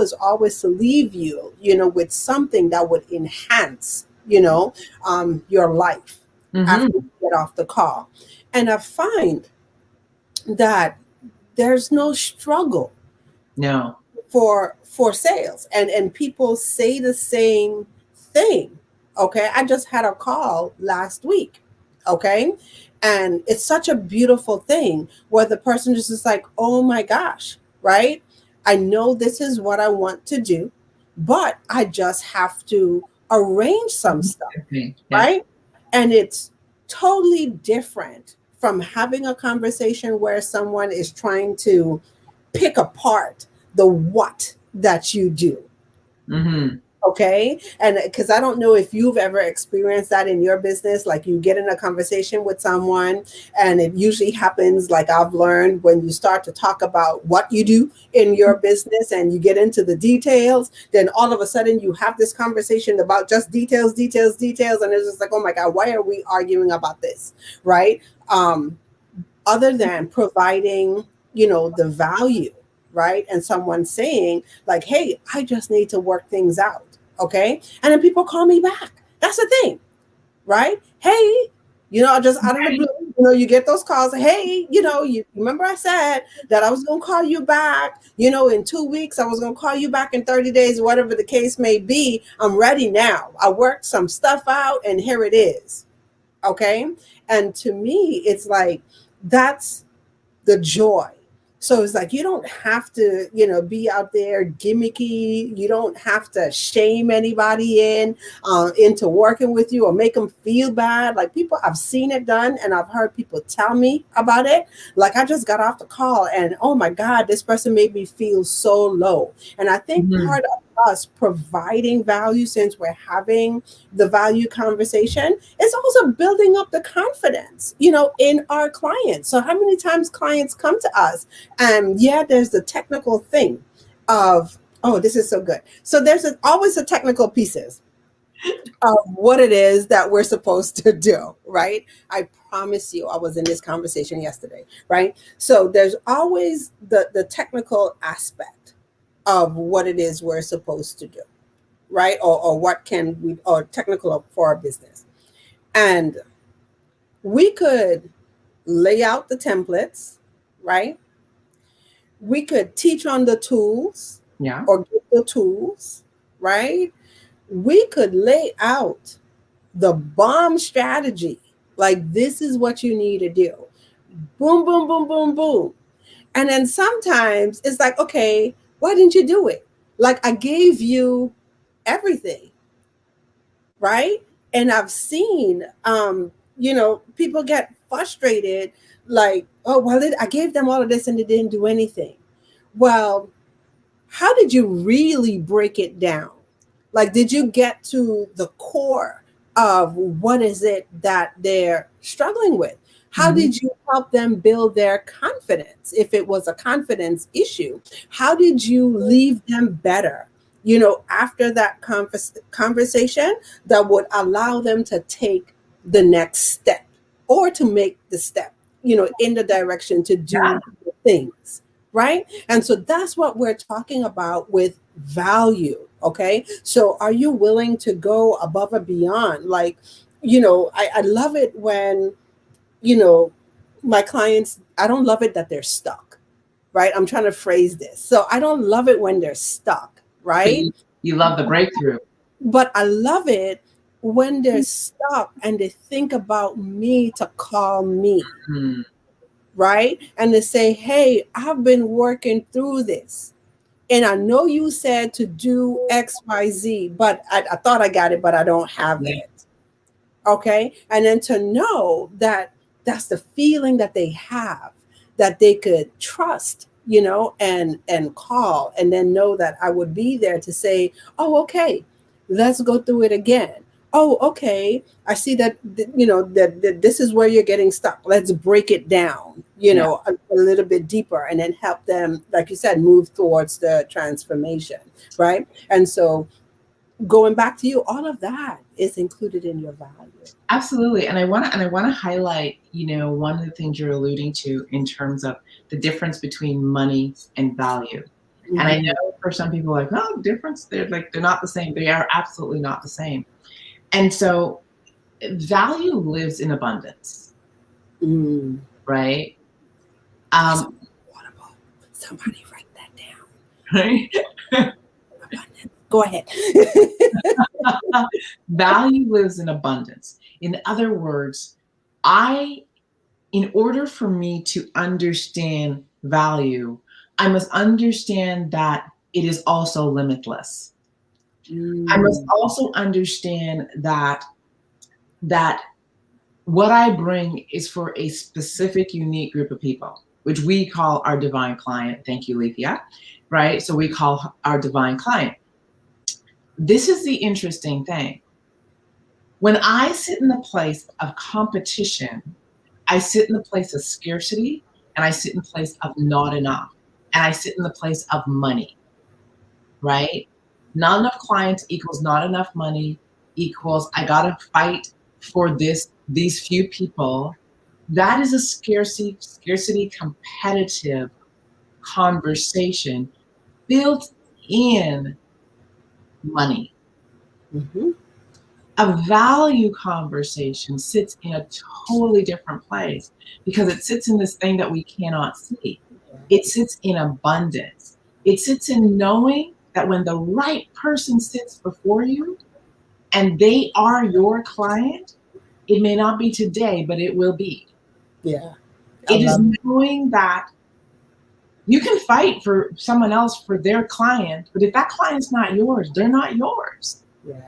is always to leave you, with something that would enhance, your life after Mm-hmm. you get off the call. And I find that there's no struggle No. for sales, and people say the same thing. Okay, I just had a call last week. Okay, and it's such a beautiful thing where the person just is like, oh my gosh, right? I know this is what I want to do, but I just have to arrange some Mhm. stuff, Okay. Yeah. right? And it's totally different from having a conversation where someone is trying to pick apart the what that you do. Mm-hmm. Okay. And because I don't know if you've ever experienced that in your business, like you get in a conversation with someone, and it usually happens, like I've learned, when you start to talk about what you do in your business and you get into the details, then all of a sudden you have this conversation about just details, details, details. And it's just like, oh my God, why are we arguing about this? Right. Other than providing, the value, right? And someone saying, like, hey, I just need to work things out. Okay. And then people call me back. That's the thing, right? Hey, just out of the blue, you get those calls. Hey, you remember I said that I was going to call you back, in 2 weeks, I was going to call you back in 30 days, whatever the case may be. I'm ready now. I worked some stuff out and here it is. Okay. And to me, it's like, that's the joy. So it's like, you don't have to, be out there gimmicky. You don't have to shame anybody into working with you or make them feel bad. Like, people, I've seen it done and I've heard people tell me about it. Like, I just got off the call and oh my God, this person made me feel so low. And I think Mm-hmm. part of us providing value, since we're having the value conversation, is also building up the confidence, in our clients. So how many times clients come to us and yeah, there's the technical thing of, oh, this is so good. So there's always the technical pieces of what it is that we're supposed to do, right? I promise you, I was in this conversation yesterday, right? So there's always the technical aspect of what it is we're supposed to do, right? Or what can we, or technical for our business. And we could lay out the templates, right? We could teach on the tools Yeah. or get the tools, right? We could lay out the bomb strategy. Like, this is what you need to do. Boom, boom, boom, boom, boom. And then sometimes it's like, okay, why didn't you do it? Like, I gave you everything, right? And I've seen, people get frustrated, like, oh, well, I gave them all of this and they didn't do anything. Well, how did you really break it down? Like, did you get to the core of what is it that they're struggling with. How Mhm. did you help them build their confidence if it was a confidence issue? How did you leave them better, after that conversation that would allow them to take the next step or to make the step, in the direction to Yeah. do things, right? And so that's what we're talking about with value. Okay. So are you willing to go above and beyond? Like, I love it when, you know, my clients, I don't love it that they're stuck, right? I'm trying to phrase this. So I don't love it when they're stuck, But right? you love the breakthrough. But I love it when they're stuck and they think about me to call me, Mm. right? And they say, hey, I've been working through this. And I know you said to do XYZ, but I thought I got it, but I don't have Yeah. it. Okay. And then to know that that's the feeling that they have, that they could trust, and call, and then know that I would be there to say, oh, okay, let's go through it again. Oh, okay, I see that, that this is where you're getting stuck. Let's break it down, Yeah. a little bit deeper, and then help them, like you said, move towards the transformation, right? And so going back to you, all of that is included in your value. Absolutely. And I want to highlight, one of the things you're alluding to in terms of the difference between money and value. And I Mhm. know for some people like, oh, difference, they're not the same. They are absolutely not the same. And so value lives in abundance, Mm. right? That's Um, wonderful. Somebody write that down. right? Abundance. Go ahead. Value lives in abundance. In other words, I in order for me to understand value, I must understand that it is also limitless. I must Mm. also understand that what I bring is for a specific, unique group of people, which we call our divine client. Thank you, Lethea. Right? So we call our divine client. This is the interesting thing. When I sit in the place of competition, I sit in the place of scarcity, and I sit in the place of not enough, and I sit in the place of money, right? Not enough clients equals not enough money equals I gotta fight for these few people. That is a scarcity competitive conversation built in money. Mhm. A value conversation sits in a totally different place because it sits in this thing that we cannot see. It sits in abundance. It sits in knowing that when the right person sits before you and they are your client, it may not be today, but it will be. Yeah. I It is love knowing that you can fight for someone else for their client, but if that client's not yours, they're not yours. it. Yeah.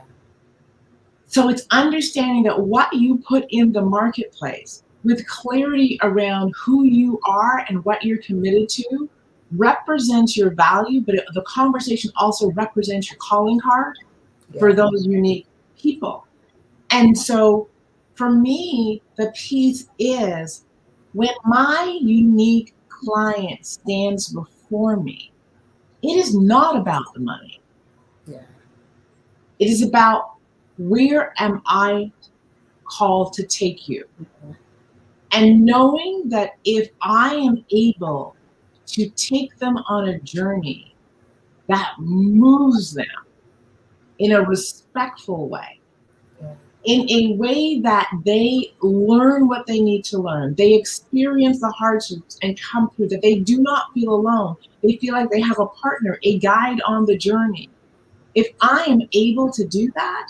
So it's understanding that what you put in the marketplace with clarity around who you are and what you're committed to represents your value, but the conversation also represents your calling card for Yeah. those unique people. And so for me, the piece is when my unique client stands before me, it is not about the money. Yeah. It is about where am I called to take you? And knowing that if I am able to take them on a journey that moves them in a respectful way, Yeah. in a way that they learn what they need to learn, they experience the hardships and come through, that they do not feel alone, they feel like they have a partner, a guide on the journey. If I am able to do that,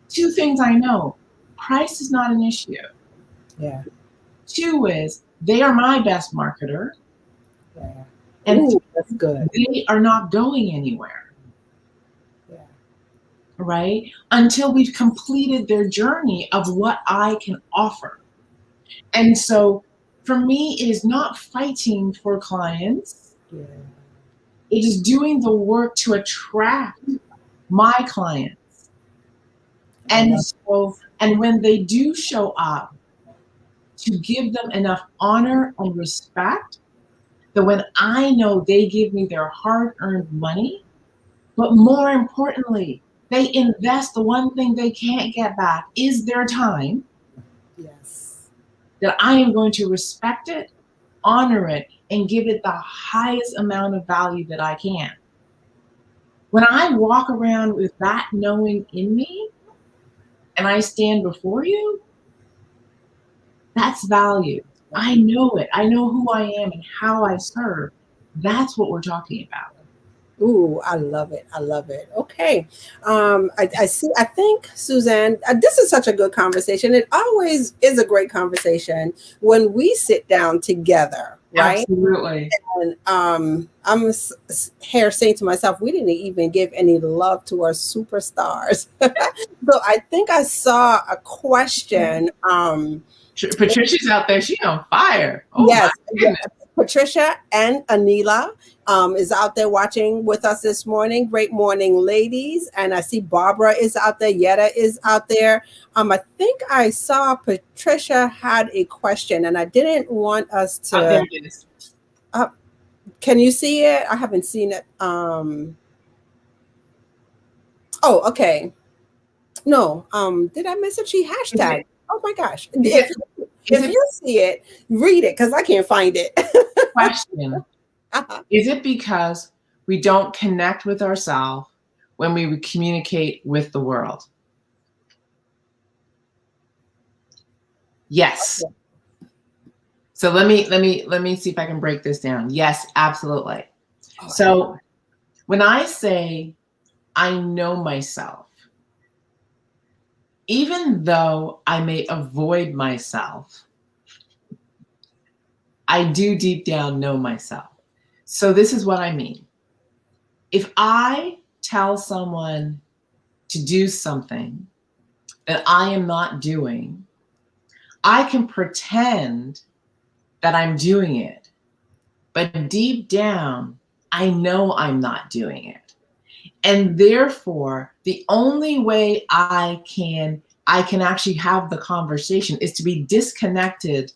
two things I know: price is not an issue. Yeah. Two is they are my best marketer. Yeah. And Ooh, that's good. they are not going anywhere, Yeah. right? Until we've completed their journey of what I can offer. And so for me, it is not fighting for clients, Yeah. it is doing the work to attract my clients I and love. And when they do show up, to give them enough honor and respect that when I know they give me their hard-earned money, but more importantly, they invest the one thing they can't get back is their time, Yes. that I am going to respect it, honor it, and give it the highest amount of value that I can. When I walk around with that knowing in me and I stand before you, that's value. I know it. I know who I am and how I serve. That's what we're talking about. Ooh, I love it. I love it. Okay. I see. I think, Suzanne, this is such a good conversation. It always is a great conversation when we sit down together, right? Absolutely. And I'm here saying to myself, we didn't even give any love to our superstars. So I think I saw a question. Patricia's out there. She's on fire. Oh my Yes, yes. goodness. Patricia and Anila is out there watching with us this morning. Great morning, ladies. And I see Barbara is out there. Yetta is out there. I think I saw Patricia had a question, and I didn't want us Oh, there to. it is. Can you see it? I haven't seen it. Oh, okay. No. Did I miss it? She Is it, hashtag. Oh my gosh. is it, is If it you see it, read it because I can't find it. question? Is it because we don't connect with ourselves when we communicate with the world? Yes. So let me see if I can break this down. Yes, absolutely. So when I say I know myself, even though I may avoid myself, I do deep down know myself. So this is what I mean. If I tell someone to do something that I am not doing, I can pretend that I'm doing it, but deep down, I know I'm not doing it. And therefore, the only way I can actually have the conversation is to be disconnected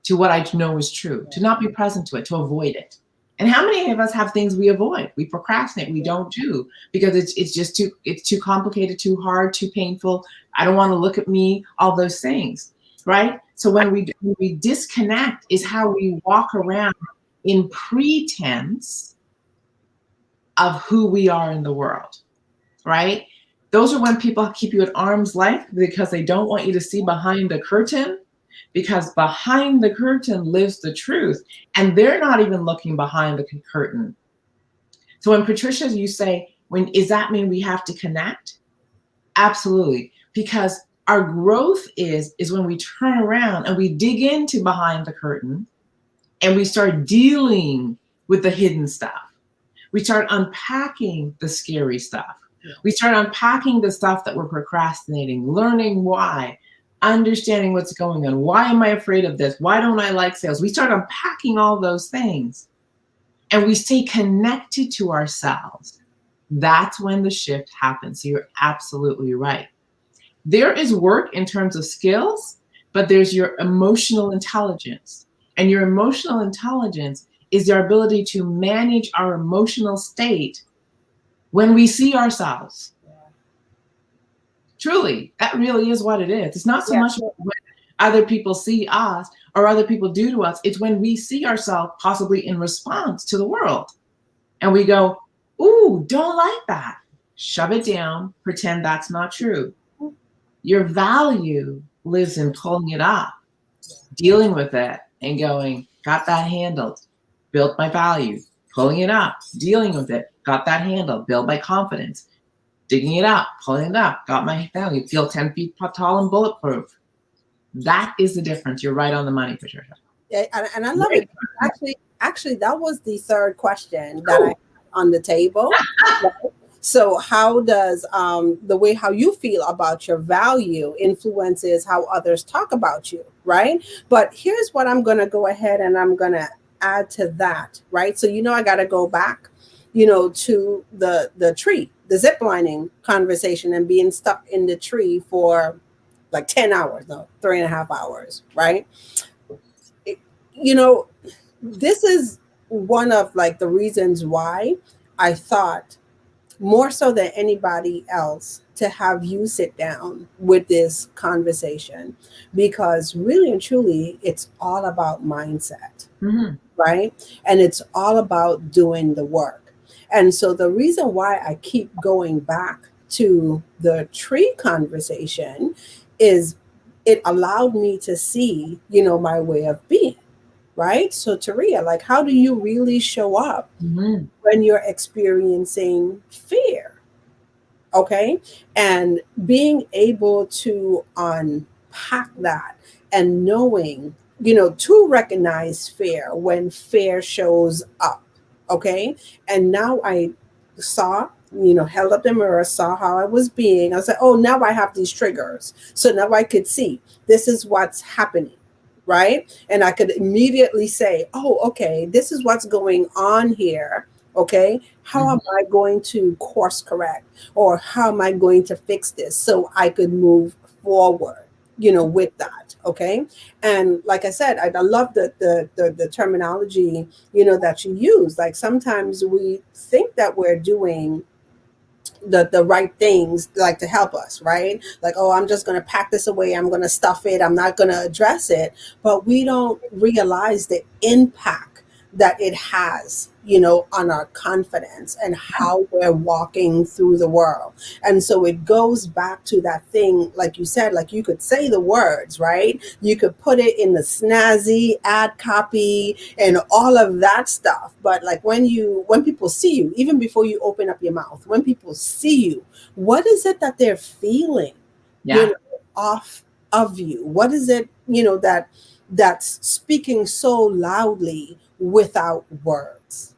to what I know is true, to not be present to it, to avoid it. And how many of us have things we avoid? We procrastinate, we don't do because it's just it's too complicated, too hard, too painful. I don't want to look at me, all those things, right? So when we disconnect is how we walk around in pretense of who we are in the world, right? Those are when people keep you at arm's length because they don't want you to see behind the curtain, because behind the curtain lives the truth, and they're not even looking behind the curtain. So when Patricia, you say, does that mean we have to connect? Absolutely, because our growth is when we turn around and we dig into behind the curtain and we start dealing with the hidden stuff. We start unpacking the scary stuff. We start unpacking the stuff that we're procrastinating, learning why, understanding what's going on. Why am I afraid of this? Why don't I like sales? We start unpacking all those things and we stay connected to ourselves. That's when the shift happens. So you're absolutely right. There is work in terms of skills, but there's your emotional intelligence. And your emotional intelligence is the ability to manage our emotional state when we see ourselves. Truly, that really is what it is. It's not so much when other people see us or other people do to us. It's when we see ourselves possibly in response to the world. And we go, ooh, don't like that. Shove it down, pretend that's not true. Your value lives in pulling it up, dealing with it, and going, got that handled, built my value, pulling it up, dealing with it, got that handled, build my confidence, digging it up, pulling it up, got my value, feel 10 feet tall and bulletproof. That is the difference. You're right on the money, Patricia. Yeah, and I love it. Actually, that was the third question that I had on the table. So how does the way how you feel about your value influences how others talk about you, right? But here's what I'm going to go ahead and I'm going to add to that, right? So I got to go back to the tree, the zip lining conversation, and being stuck in the tree for like 10 hours, no, 3.5 hours, right? It- you know, this is one of like the reasons why I thought more so than anybody else to have you sit down with this conversation, because really and truly it's all about mindset, Hmm. right? And it's all about doing the work. And so the reason why I keep going back to the tree conversation is it allowed me to see, my way of being, right? So Taria, like, how do you really show up Hmm. when you're experiencing fear? Okay. And being able to unpack that and knowing, to recognize fear when fear shows up. Okay. And now I saw, held up the mirror, saw how I was being. I was like, oh, now I have these triggers. So now I could see this is what's happening. Right. And I could immediately say, oh, okay, this is what's going on here. Okay. How am Hmm. I going to course correct? Or how am I going to fix this so I could move forward, with that. Okay. And like I said, I love the terminology, that you use. Like sometimes we think that we're doing the right things, like to help us, right? Like, oh, I'm just going to pack this away, I'm going to stuff it, I'm not going to address it. But we don't realize the impact that it has, on our confidence and how we're walking through the world. And so it goes back to that thing, like you said, like you could say the words, right? You could put it in the snazzy ad copy and all of that stuff. But like when people see you, even before you open up your mouth, when people see you, what is it that they're feeling, you Yeah. know, off of you? What is it, that's speaking so loudly without words?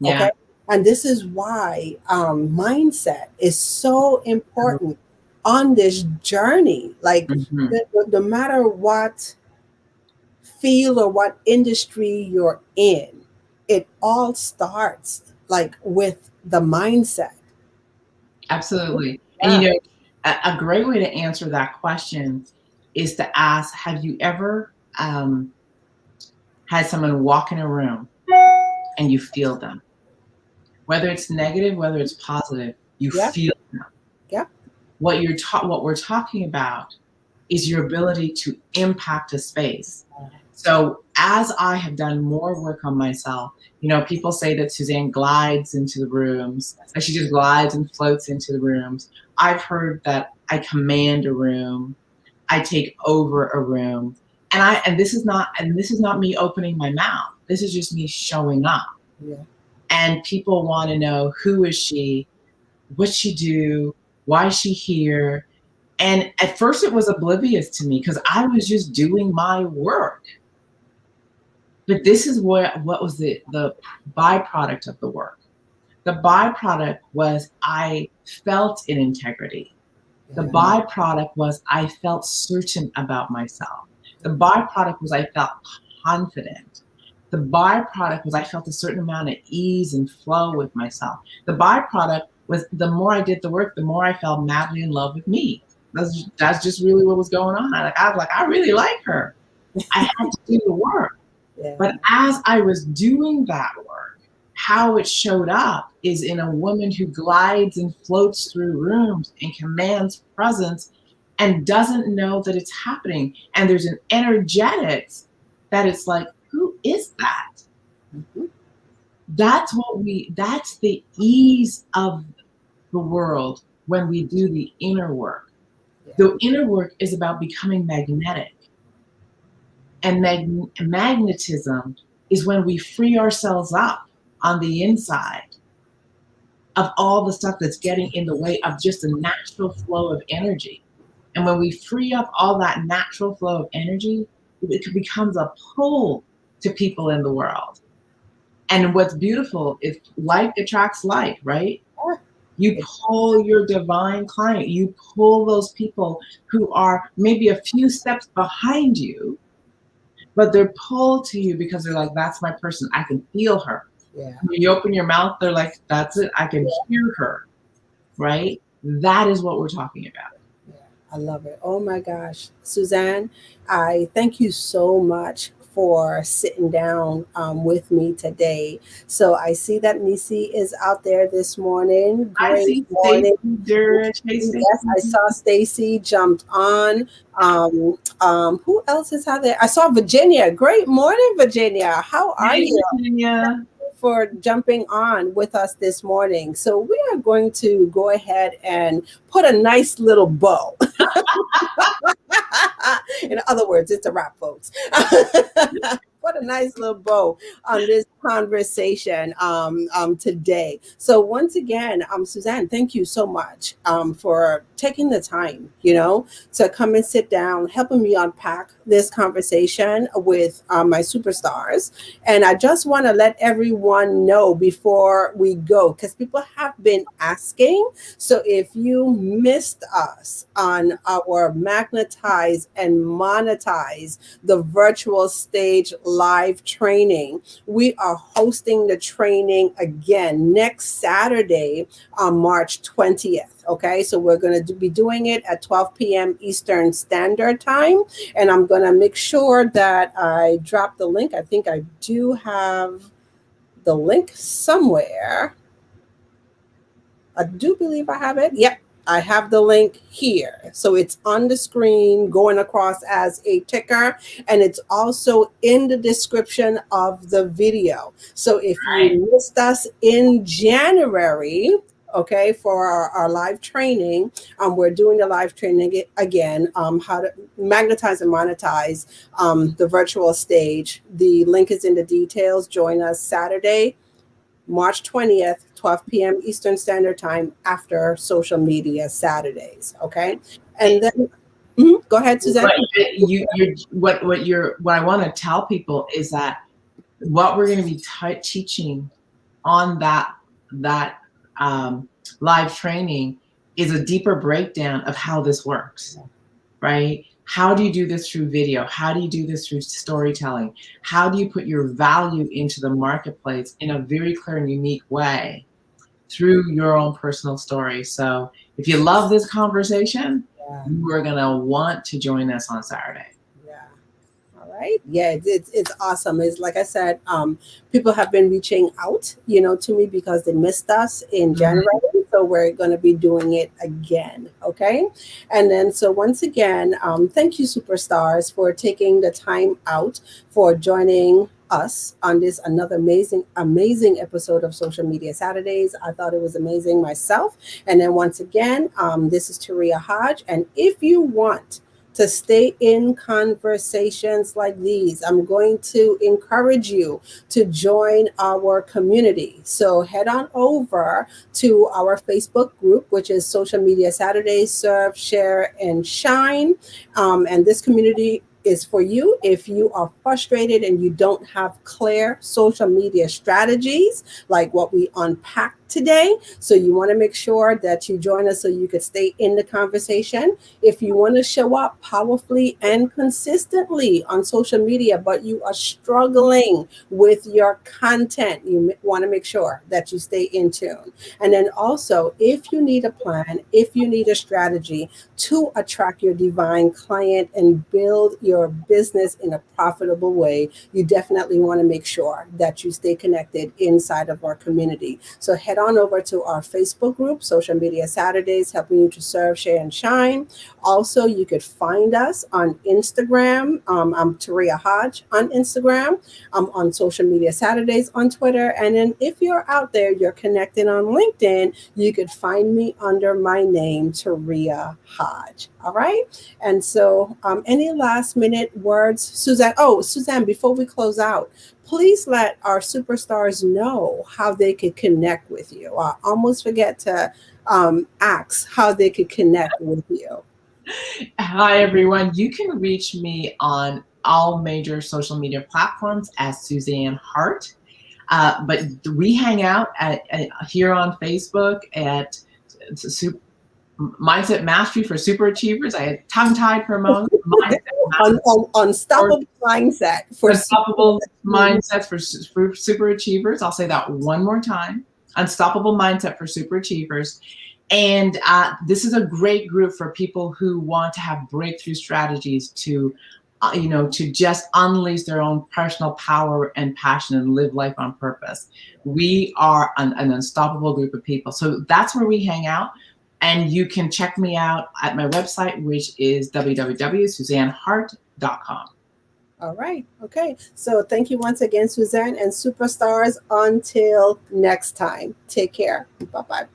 Yeah. Okay. And this is why mindset is so important on this journey. Like, Hmm. no matter what field or what industry you're in, it all starts like with the mindset. Absolutely. And Yeah. a great way to answer that question is to ask, have you ever had someone walk in a room and you feel them? Whether it's negative, whether it's positive, you Yeah. feel them. Yeah. What we're talking about is your ability to impact a space. So as I have done more work on myself, people say that Suzanne glides into the rooms, that she just glides and floats into the rooms. I've heard that I command a room, I take over a room, and this is not me opening my mouth. This is just me showing up. Yeah. And people want to know, who is she? What she do? Why is she here? And at first it was oblivious to me because I was just doing my work. But this is what was the byproduct of the work. The byproduct was I felt in integrity. The Yeah. byproduct was I felt certain about myself. The byproduct was I felt confident. The byproduct was I felt a certain amount of ease and flow with myself. The byproduct was the more I did the work, the more I fell madly in love with me. That's just really what was going on. I was like, I really like her. I had to do the work. Yeah. But as I was doing that work, how it showed up is in a woman who glides and floats through rooms and commands presence and doesn't know that it's happening. And there's an energetics that it's like, who is that? Mhm. That's the ease of the world when we do the inner work. Yeah. The inner work is about becoming magnetic. And magnetism is when we free ourselves up on the inside of all the stuff that's getting in the way of just a natural flow of energy. And when we free up all that natural flow of energy, it becomes a pull to people in the world. And what's beautiful is like attracts like, right? Yeah. You It- pull your divine client, you pull those people who are maybe a few steps behind you, but they're pulled to you because they're like, that's my person. I can feel her. Yeah. When you open your mouth, they're like, that's it. I can hear her, right? That is what we're talking about. Yeah, I love it. Oh my gosh. Suzanne, I thank you so much for sitting down with me today. So I see that Nisi is out there this morning. I Great see Stacy morning. Durrett. Hey, Yes, I Stacy. saw Stacy jumped on. Who else is out there? I saw Virginia. Great morning, Virginia. How are Hey, you? Virginia. For jumping on with us this morning. So we are going to go ahead and put a nice little bow. In other words, it's a wrap, folks. Put a nice little bow on this conversation today. So once again, Suzanne, thank you so much for taking the time, to come and sit down, helping me unpack this conversation with my superstars. And I just want to let everyone know before we go, because people have been asking. So if you missed us on our Magnetize and Monetize the virtual stage live training, we are hosting the training again next Saturday on March 20th. Okay, so we're going to be doing it at 12 p.m. Eastern Standard Time. And I'm going to make sure that I drop the link. I think I do have the link somewhere. I do believe I have it. Yep, I have the link here. So it's on the screen going across as a ticker, and it's also in the description of the video. So if Right. you missed us in January, okay, for our live training, we're doing the live training again, how to magnetize and monetize the virtual stage. The link is in the details. Join us Saturday, March 20th, 12 p.m. Eastern Standard Time after social media Saturdays. Okay. And then, go ahead, Suzanne. But what I want to tell people is that what we're going to be teaching on that um, live training is a deeper breakdown of how this works, right? How do you do this through video? How do you do this through storytelling? How do you put your value into the marketplace in a very clear and unique way through your own personal story? So if you love this conversation, Yeah. you are going to want to join us on Saturday. Yeah. All right. Yeah, it's awesome. It's like I said, people have been reaching out, to me because they missed us in Mhm. January. So we're going to be doing it again. Okay. And then, so once again, thank you, superstars, for taking the time out for joining us on this another amazing episode of Social Media Saturdays. I thought it was amazing myself. And then once again, this is Taria Hodge. And if you want to stay in conversations like these, I'm going to encourage you to join our community. So head on over to our Facebook group, which is Social Media Saturdays, Serve, Share, and Shine. And this community is for you if you are frustrated and you don't have clear social media strategies like what we unpacked today. So you want to make sure that you join us so you could stay in the conversation. If you want to show up powerfully and consistently on social media, but you are struggling with your content, you want to make sure that you stay in tune. And then also, if you need a plan, if you need a strategy to attract your divine client and build your business in a profitable way, you definitely want to make sure that you stay connected inside of our community. So head on over to our Facebook group, Social Media Saturdays, helping you to serve, share, and shine. Also, you could find us on Instagram. I'm Taria Hodge on Instagram. I'm on Social Media Saturdays on Twitter. And then if you're out there, you're connected on LinkedIn, you could find me under my name, Taria Hodge. All right. And so, any last minute words, Suzanne? Oh, Suzanne, before we close out, please let our superstars know how they could connect with you. I almost forget to ask how they could connect with you. Hi, everyone. You can reach me on all major social media platforms as Suzanne Hart. But we hang out here on Facebook at Mindset mastery for super achievers. I had tongue tied for a moment. Mindset mastery Unstoppable mindset for super unstoppable achievers. mindset for super achievers. I'll say that one more time. Unstoppable mindset for super achievers. And this is a great group for people who want to have breakthrough strategies to, to just unleash their own personal power and passion and live life on purpose. We are an unstoppable group of people. So that's where we hang out. And you can check me out at my website, which is www.suzannehart.com. All right. Okay. So thank you once again, Suzanne, and superstars. Until next time, take care. Bye bye.